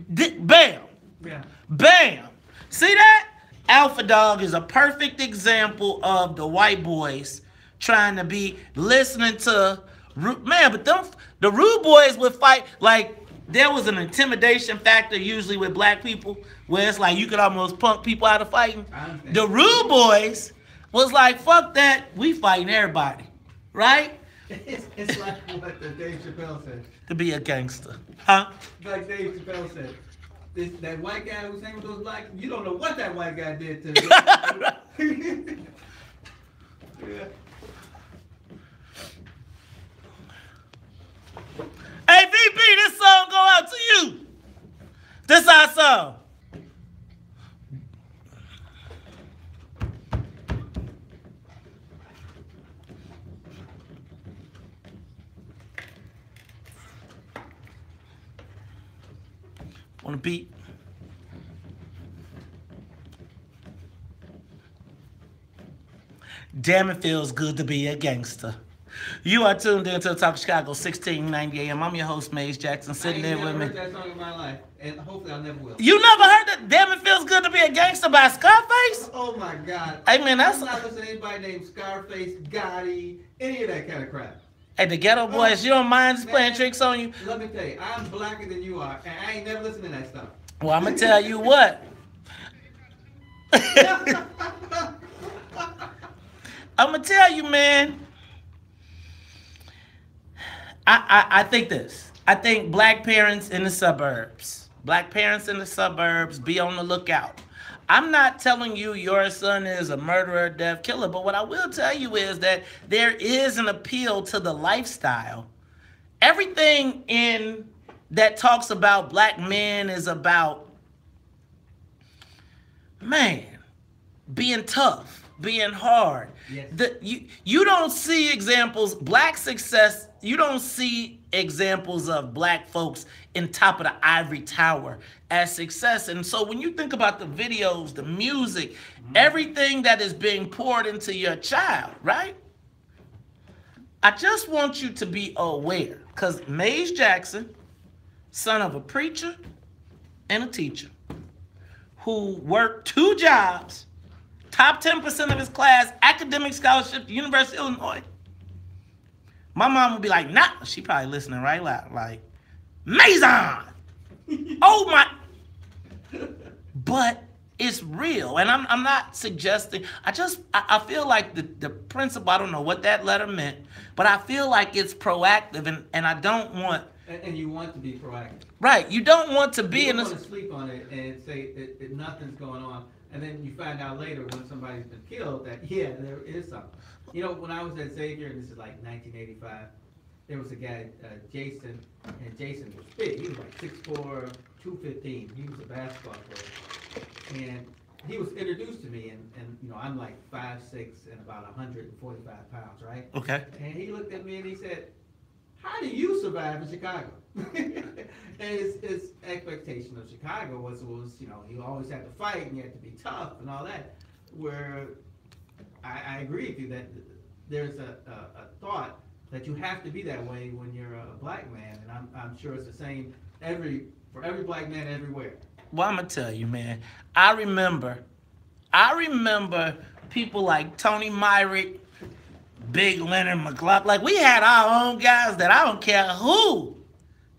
Bam. Yeah. Bam. See that? Alpha Dog is a perfect example of the white boys trying to be listening to, man, but the rude boys would fight. Like, there was an intimidation factor usually with black people where it's like you could almost punk people out of fighting. The rude boys was like, fuck that, we fighting everybody, right? It's like what Dave Chappelle said. To be a gangster, huh? Like Dave Chappelle said. That white guy who was hanging with those black, you don't know what that white guy did to him. Yeah. Hey, VP, this song go out to you. This our song. Want a beat? Damn, it feels good to be a gangster. You are tuned in to the Talk of Chicago, 1690 AM. I'm your host, Maze Jackson, sitting there with me. I ain't never heard that song in my life, and hopefully I never will. You never heard that? Damn, it feels good to be a gangster by Scarface? Oh my God! Hey man, I'm not listening to anybody named Scarface, Gotti, any of that kind of crap. Hey, the Ghetto Boys, you don't mind just playing tricks on you? Let me tell you, I'm blacker than you are, and I ain't never listened to that stuff. Well, I'm gonna tell you what. I'm gonna tell you, man. I think this. I think black parents in the suburbs, be on the lookout. I'm not telling you your son is a murderer, death killer, but what I will tell you is that there is an appeal to the lifestyle. Everything in that talks about black men is about, man, being tough, being hard. Yes. You don't see examples, black success, you don't see examples of black folks in top of the ivory tower as success. And so when you think about the videos, the music, everything that is being poured into your child, right? I just want you to be aware, because Maze Jackson, son of a preacher and a teacher, who worked 2 jobs, top 10% of his class, academic scholarship to University of Illinois. My mom would be like, nah, she probably listening right loud, like, Mason! Oh my! But it's real, and I'm not suggesting, I feel like the principle, I don't know what that letter meant, but I feel like it's proactive, and I don't want... And you want to be proactive. Right, you don't want to be in a... You don't want to sleep on it and say that nothing's going on, and then you find out later when somebody's been killed that, yeah, there is something. You know, when I was at Xavier, and this is like 1985, there was a guy, Jason, and Jason was big. He was like 6'4", 215. He was a basketball player. And he was introduced to me, and you know, I'm like 5'6" and about 145 pounds, right? Okay. And he looked at me and he said, how do you survive in Chicago? And his expectation of Chicago was, you know, you always had to fight and you had to be tough and all that. Where I agree with you that there's a thought that you have to be that way when you're a black man, and I'm sure it's the same for every black man everywhere. Well, I'm gonna tell you, man. I remember people like Tony Myrick, Big Leonard McLaughlin. Like, we had our own guys that I don't care who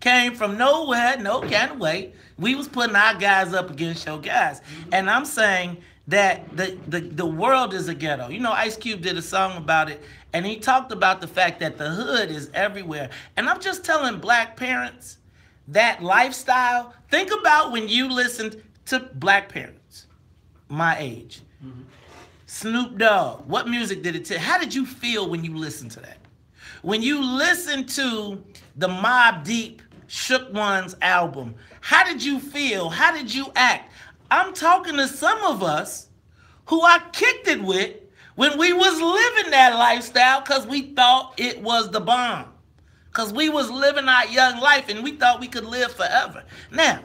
came from nowhere, no kind of way. We was putting our guys up against your guys. And I'm saying that the world is a ghetto. You know, Ice Cube did a song about it, and he talked about the fact that the hood is everywhere. And I'm just telling black parents that lifestyle, think about when you listened to black parents, my age. Mm-hmm. Snoop Dogg, what music did it tell? How did you feel when you listened to that? When you listened to the Mobb Deep Shook One's album, how did you feel? How did you act? I'm talking to some of us who I kicked it with when we was living that lifestyle because we thought it was the bomb. Because we was living our young life and we thought we could live forever. Now,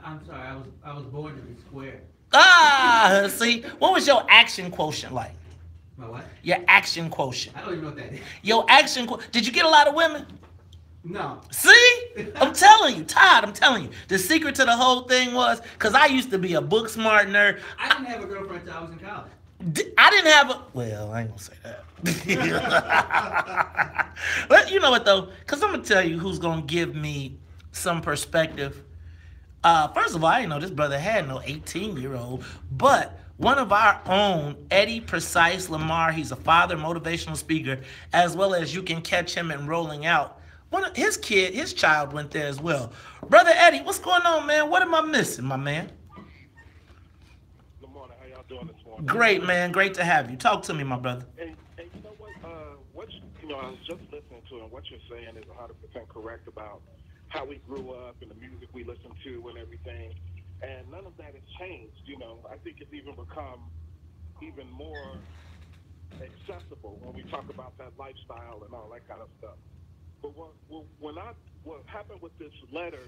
I'm sorry, I was born to be square. See, what was your action quotient like? My what? Your action quotient. I don't even know what that is. Your action quotient. Did you get a lot of women? No. See? I'm telling you, Todd, I'm telling you. The secret to the whole thing was, because I used to be a book smart nerd. I didn't have a girlfriend until I was in college. I didn't have a... Well, I ain't going to say that. But you know what, though? Because I'm going to tell you who's going to give me some perspective. First of all, I didn't know this brother had no 18-year-old, but one of our own, Eddie Precise Lamar, he's a father, motivational speaker, as well as you can catch him in Rolling Out. His child went there as well. Brother Eddie, what's going on, man? What am I missing, my man? Good morning. How y'all doing this morning? Great, man. Great to have you. Talk to me, my brother. And you know what? I was just listening to, and what you're saying is 100% correct about how we grew up and the music we listened to and everything. And none of that has changed. I think it's even become even more accessible when we talk about that lifestyle and all that kind of stuff. But what happened with this letter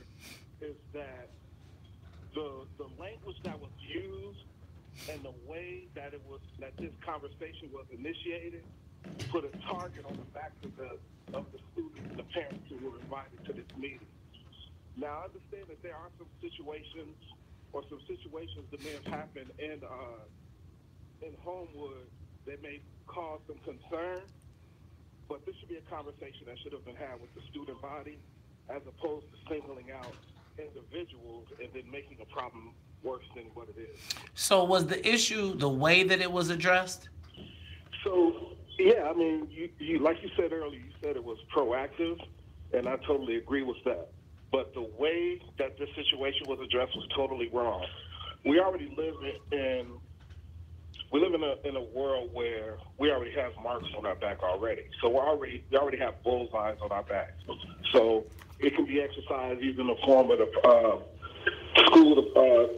is that the language that was used and the way that this conversation was initiated put a target on the backs of the students and the parents who were invited to this meeting. Now, I understand that there are some situations that may have happened in Homewood that may cause some concern, but this should be a conversation that should have been had with the student body as opposed to singling out individuals and then making a problem worse than what it is. So was the issue the way that it was addressed? So, yeah, I mean, you like you said earlier, you said it was proactive, and I totally agree with that. But the way that this situation was addressed was totally wrong. We already live in a world where we already have marks on our back already. So we already have bullseyes on our back. So it can be exercised either in the form of the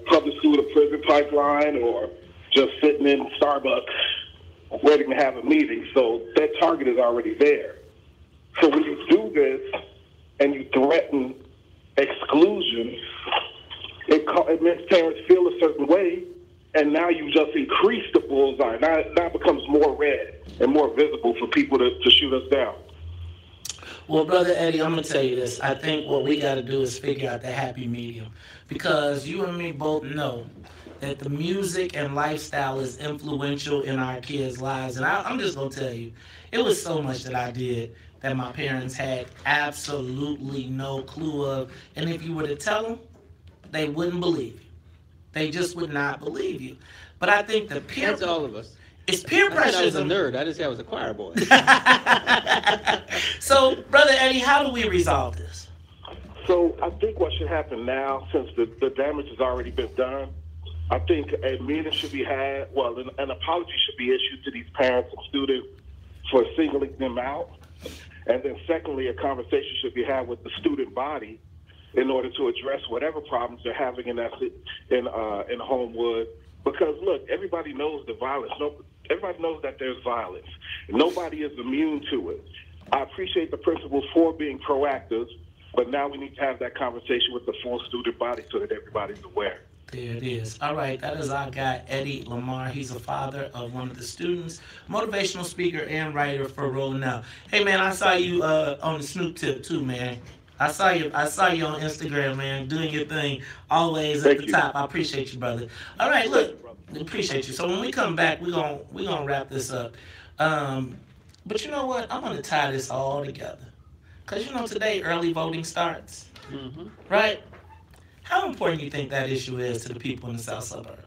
public school to prison pipeline or just sitting in Starbucks waiting to have a meeting. So that target is already there. So when you do this and you threaten exclusion, it makes parents feel a certain way, and now you just increase the bullseye. Now it becomes more red and more visible for people to shoot us down. Well, Brother Eddie, I'm going to tell you this. I think what we got to do is figure out the happy medium, because you and me both know that the music and lifestyle is influential in our kids' lives. And I'm just going to tell you, it was so much that I did that my parents had absolutely no clue of. And if you were to tell them, they wouldn't believe you. They just would not believe you. But I think the peer... That's all of us. It's peer pressure. I was a nerd. I just said I was a choir boy. So, Brother Eddie, how do we resolve this? So I think what should happen now, since the damage has already been done, I think a meeting should be had, an apology should be issued to these parents and students for singling them out. And then secondly, a conversation should be had with the student body in order to address whatever problems they're having in Homewood. Because look, everybody knows the violence. Everybody knows that there's violence. Nobody is immune to it. I appreciate the principal for being proactive, but now we need to have that conversation with the full student body so that everybody's aware. There it is. All right, that is our guy, Eddie Lamar. He's a father of one of the students, motivational speaker and writer for Rolling Out. Hey, man, I saw you on the Snoop tip, too, man. I saw you on Instagram, man, doing your thing, always at the top. I appreciate you, brother. All right, look, appreciate you. So when we come back, we're gonna wrap this up. But you know what? I'm going to tie this all together. Because, today early voting starts, right? How important do you think that issue is to the people in the south suburbs?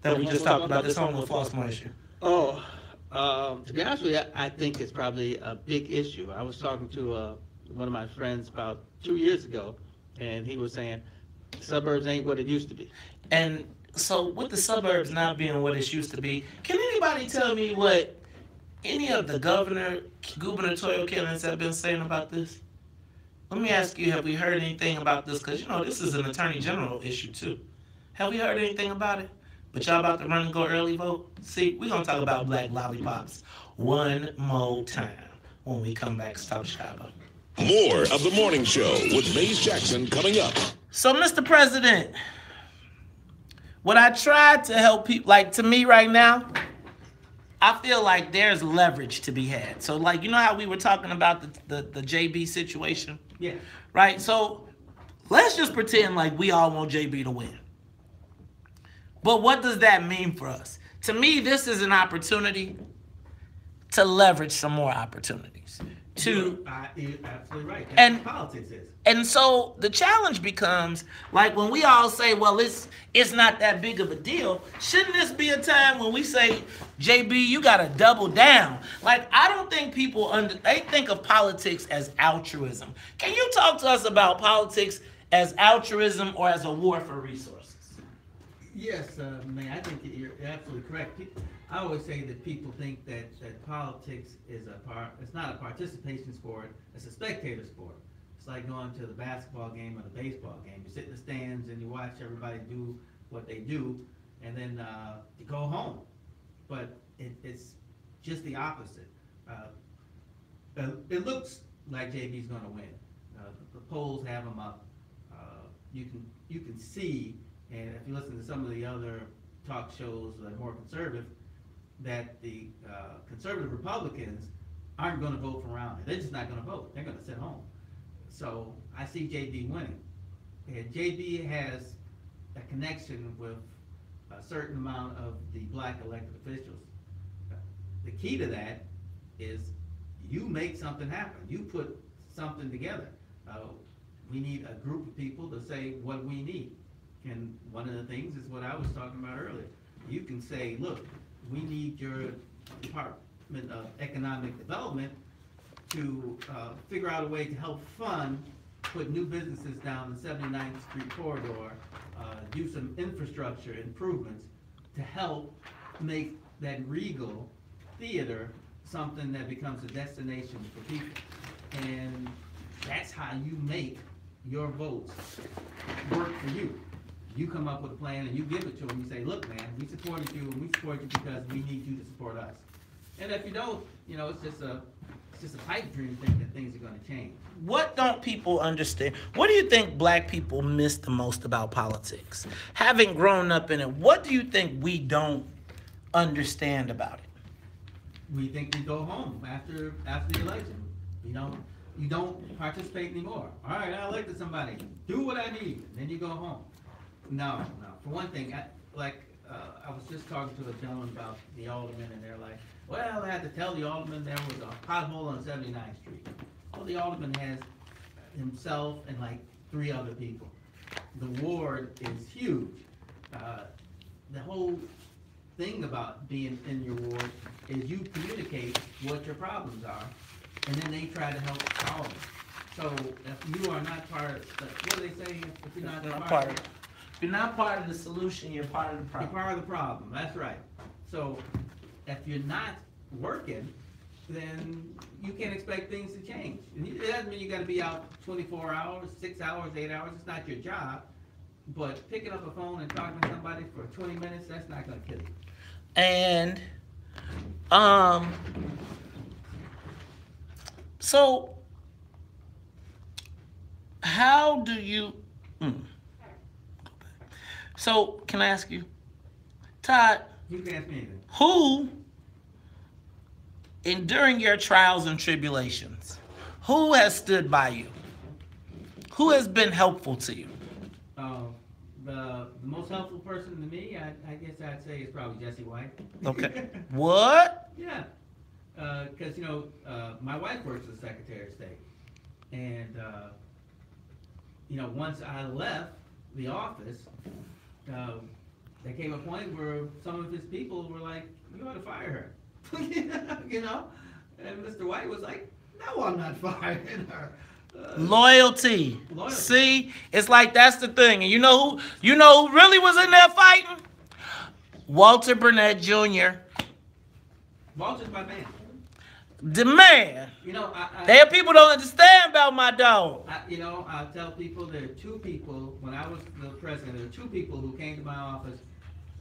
That we just talked about, this Homewood Flossmoor issue. To be honest with you, I think it's probably a big issue. I was talking to one of my friends about 2 years ago, and he was saying suburbs ain't what it used to be. And so with the suburbs not being what it used to be, can anybody tell me what any of the gubernatorial candidates have been saying about this? Let me ask you, have we heard anything about this? Because, you know, this is an attorney general issue, too. Have we heard anything about it? But y'all about to run and go early vote? See, we're going to talk about black lollipops one more time when we come back to Talk Chicago. More of The Morning Show with Maze Jackson coming up. So, Mr. President, what I tried to help people, like, to me right now, I feel like there's leverage to be had. So, like, you know how we were talking about the JB situation? Yeah. Right? So, let's just pretend like we all want JB to win. But what does that mean for us? To me, this is an opportunity to leverage some more opportunities. You're absolutely right. That's And what politics is. And so the challenge becomes, like, when we all say, well, it's not that big of a deal, shouldn't this be a time when we say, JB, you got to double down? Like, I don't think people, they think of politics as altruism. Can you talk to us about politics as altruism or as a war for resources? Yes, man, I think you're absolutely correct. I always say that people think that politics is it's not a participation sport, it's a spectator sport. It's like going to the basketball game or the baseball game. You sit in the stands and you watch everybody do what they do, and then you go home. But it's just the opposite. It looks like JB's going to win. The polls have him up. You can see, and if you listen to some of the other talk shows that are more conservative, that the conservative Republicans aren't going to vote for Romney. They're just not going to vote. They're going to sit home. So I see JB winning. And JB has a connection with a certain amount of the black elected officials. The key to that is you make something happen. You put something together. We need a group of people to say what we need. And one of the things is what I was talking about earlier. You can say, look, we need your Department of Economic Development to figure out a way to help fund, put new businesses down the 79th Street corridor, do some infrastructure improvements to help make that Regal Theater something that becomes a destination for people. And that's how you make your votes work for you. You come up with a plan and you give it to them. You say, look, man, we supported you and we support you because we need you to support us. And if you don't, you know, it's just a pipe dream thing that things are going to change. What don't people understand? What do you think black people miss the most about politics? Having grown up in it, what do you think we don't understand about it? We think we go home after the election. You don't participate anymore. All right, I elected somebody. Do what I need. Then you go home. No. For one thing, I was just talking to a gentleman about the alderman, and they're like, well, I had to tell the alderman there was a pothole on 79th Street. Well, the alderman has himself and like 3 other people. The ward is huge. The whole thing about being in your ward is you communicate what your problems are, and then they try to help solve them. So if you are not part of, what do they say? If you're not part of it. If you're not part of the solution, you're part of the problem. You're part of the problem, that's right. So if you're not working, then you can't expect things to change. And it doesn't mean you got to be out 24 hours, 6 hours, 8 hours. It's not your job. But picking up a phone and talking to somebody for 20 minutes, that's not going to kill you. And so how do you so can I ask you, Todd, you can ask me anything. Who, during your trials and tribulations, who has stood by you? Who has been helpful to you? The most helpful person to me, I guess I'd say, is probably Jesse White. Okay. What? Yeah. Because, my wife works as Secretary of State. And, once I left the office, there came a point where some of his people were like, you ought to fire her. And Mr. White was like, no, I'm not firing her. Loyalty. See, it's like that's the thing. And you know who really was in there fighting? Walter Burnett Jr. Walter's my man. The man. You know, there people don't understand about my dog. I tell people there are two people, when I was the president, there were two people who came to my office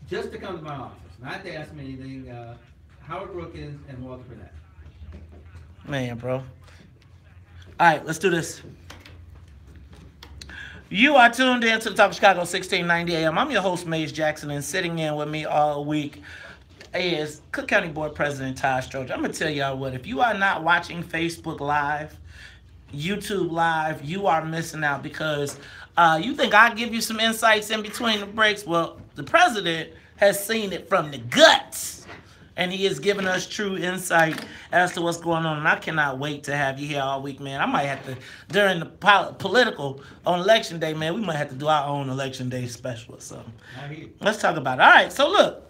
just to come to my office, not to ask me anything, Howard Brookins and Walter Burnett. Man, bro. All right, let's do this. You are tuned in to the Talk of Chicago 1690 AM. I'm your host, Maze Jackson, and sitting in with me all week is Cook County Board President Todd Stroger. I'm going to tell y'all what, if you are not watching Facebook Live, YouTube Live, you are missing out because you think I'll give you some insights in between the breaks. Well, the president has seen it from the guts, and he has given us true insight as to what's going on. And I cannot wait to have you here all week, man. I might have to, during the political, on Election Day, man, we might have to do our own Election Day special or something. Let's talk about it. All right, so look.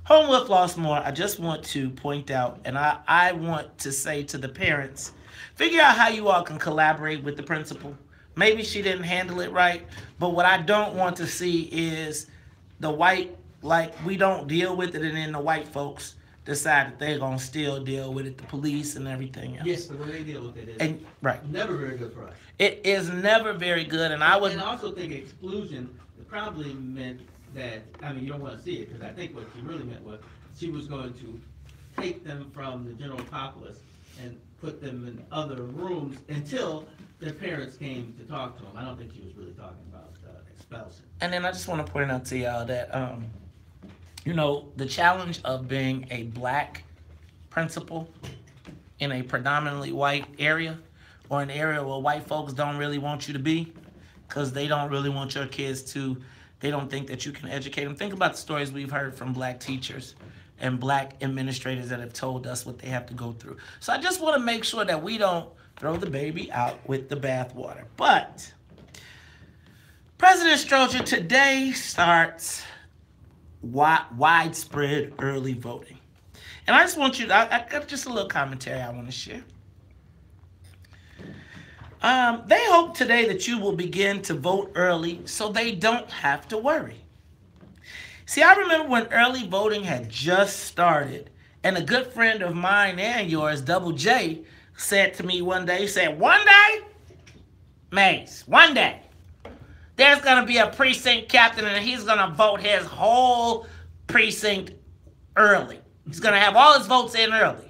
Home with Flossmoor, I just want to point out, and I want to say to the parents, figure out how you all can collaborate with the principal. Maybe she didn't handle it right, but what I don't want to see is the white, like, we don't deal with it, and then the white folks decide that they're going to still deal with it, the police and everything else. Yes, the way they deal with it is never very good for us. It is never very good, and I also think exclusion probably meant that, you don't want to see it, because I think what she really meant was she was going to take them from the general populace and put them in other rooms until their parents came to talk to them. I don't think she was really talking about expulsion. And then I just want to point out to y'all that, the challenge of being a black principal in a predominantly white area, or an area where white folks don't really want you to be, because they don't really want your kids to, they don't think that you can educate them. Think about the stories we've heard from black teachers and black administrators that have told us what they have to go through. So I just want to make sure that we don't throw the baby out with the bathwater. But President Stroger, today starts widespread early voting. And I just want you to, I got just a little commentary I want to share. They hope today that you will begin to vote early so they don't have to worry. See, I remember when early voting had just started, and a good friend of mine and yours, Double J, said to me one day, he said, one day, Mace, one day, there's going to be a precinct captain and he's going to vote his whole precinct early. He's going to have all his votes in early.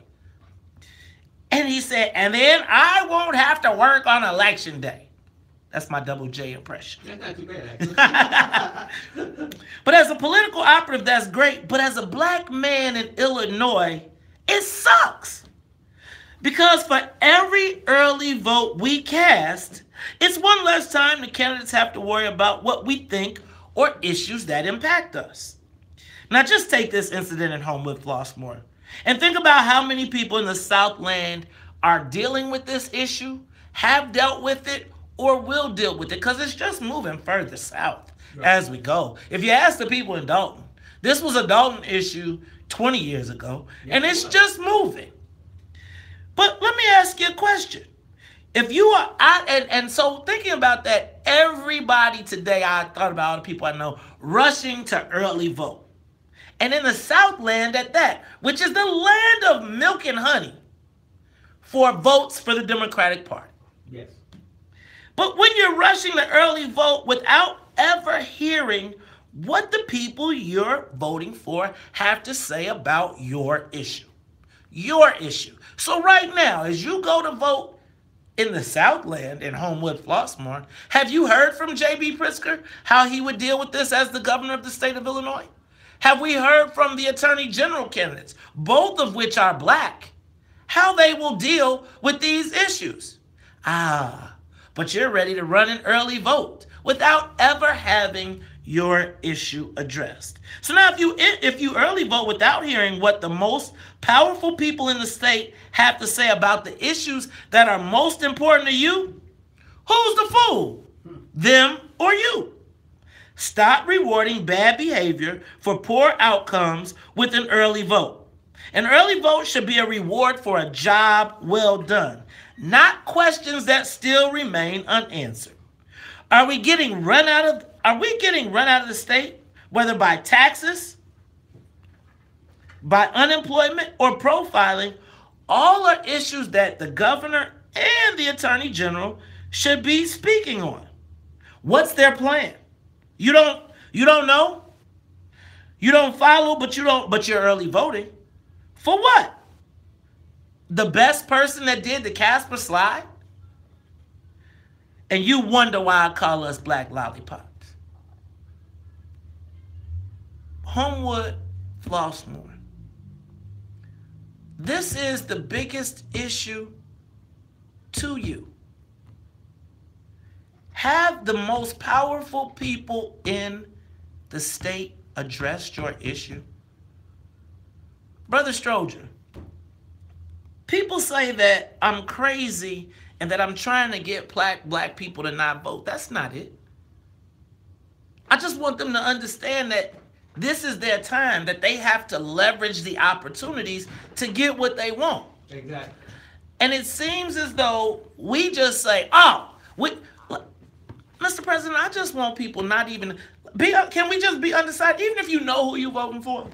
And he said, and then I won't have to work on Election Day. That's my Double J impression. That's not too bad, actually. But as a political operative, that's great. But as a black man in Illinois, it sucks. Because for every early vote we cast, it's one less time the candidates have to worry about what we think or issues that impact us. Now, just take this incident at home with Flossmoor. And think about how many people in the Southland are dealing with this issue, have dealt with it, or will deal with it, because it's just moving further south as we go. If you ask the people in Dalton, this was a Dalton issue 20 years ago, and it's just moving. But let me ask you a question. If you are, and so thinking about that, everybody today, I thought about all the people I know rushing to early vote. And in the Southland at that, which is the land of milk and honey for votes for the Democratic Party. Yes. But when you're rushing to early vote without ever hearing what the people you're voting for have to say about your issue. Your issue. So right now, as you go to vote in the Southland in Homewood, Flossmoor, have you heard from J.B. Pritzker how he would deal with this as the governor of the state of Illinois? Have we heard from the attorney general candidates, both of which are black, how they will deal with these issues? But you're ready to run an early vote without ever having your issue addressed. So now if you early vote without hearing what the most powerful people in the state have to say about the issues that are most important to you, who's the fool? Them or you? Stop rewarding bad behavior for poor outcomes with an early vote. An early vote should be a reward for a job well done, not questions that still remain unanswered. Are we getting run out of the state, whether by taxes, by unemployment, or profiling? All are issues that the governor and the attorney general should be speaking on. What's their plan? You don't know? You don't follow, but you're early voting. For what? The best person that did the Casper slide? And you wonder why I call us black lollipops. Homewood, Flossmoor. This is the biggest issue to you. Have the most powerful people in the state addressed your issue? Brother Stroger, people say that I'm crazy and that I'm trying to get black people to not vote. That's not it. I just want them to understand that this is their time, that they have to leverage the opportunities to get what they want. Exactly. And it seems as though we just say, Mr. President, I just want people not even can we just be undecided? Even if you know who you're voting for.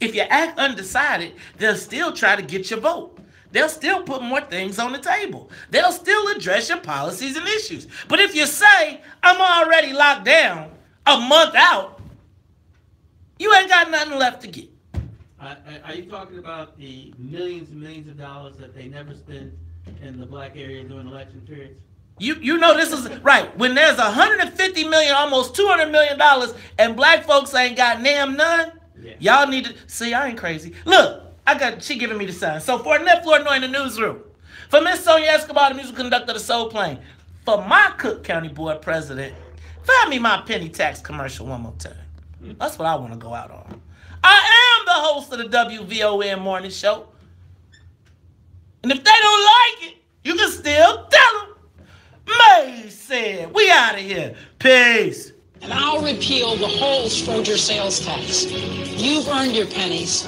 If you act undecided, they'll still try to get your vote. They'll still put more things on the table. They'll still address your policies and issues. But if you say, I'm already locked down a month out, you ain't got nothing left to get. Are you talking about the millions and millions of dollars that they never spend in the black area during election periods? You know this is right. When there's $150 million, almost $200 million, and black folks ain't got none, yeah. Y'all need to see. I ain't crazy. Look, she giving me the sign. So for Annette Flournoy in the newsroom, for Miss Sonia Escobar, the musical conductor of the Soul Plane, for my Cook County Board President, find me my penny tax commercial one more time. That's what I want to go out on. I am the host of the WVON morning show. And if they don't like it, you can still tell them. May said, we out of here. Peace. And I'll repeal the whole Stroger sales tax. You've earned your pennies.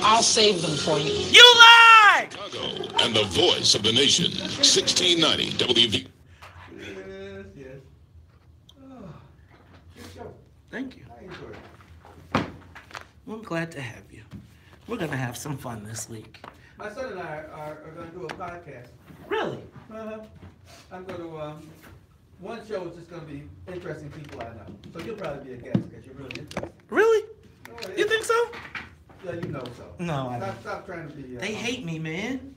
I'll save them for you. You lie! Chicago and the voice of the nation, 1690 WV. Yes. Oh, good show. Thank you. I enjoyed it. I'm glad to have you. We're going to have some fun this week. My son and I are going to do a podcast. Really? Uh-huh. I'm going to, one show is just going to be interesting people I know. So you'll probably be a guest because you're really interesting. Really? Oh, yeah. You think so? Yeah, you know so. No, I don't. Stop trying to be... they hate me, man.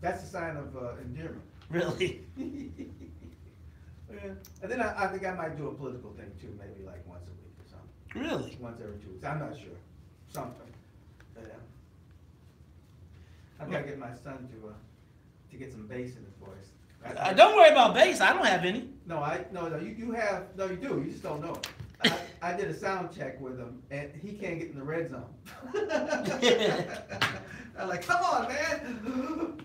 That's a sign of endearment. Really? Yeah. And then I think I might do a political thing too, maybe like once a week or something. Really? Once every 2 weeks. I'm not sure. Something. Yeah. I've got to get my son to get some bass in his voice. Don't worry about bass. I don't have any. No, you have. No, you do. You just don't know it. I did a sound check with him, and he can't get in the red zone. I'm like, come on, man.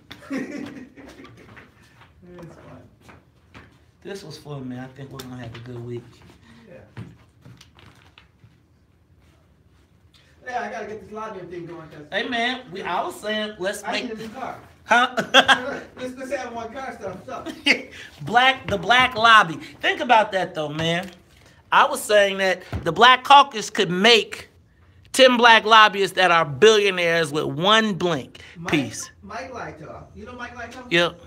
It's fun. This was fun, man. I think we're gonna have a good week. Yeah. Yeah, I gotta get this lobbying thing going. Hey, man. I was saying, let's I make. need a new car. Huh? let's have one car stuff. The black lobby. Think about that though, man. I was saying that the Black Caucus could make 10 black lobbyists that are billionaires with one blink. Peace. Mike Lightoff. You know Mike Lightoff? Yep.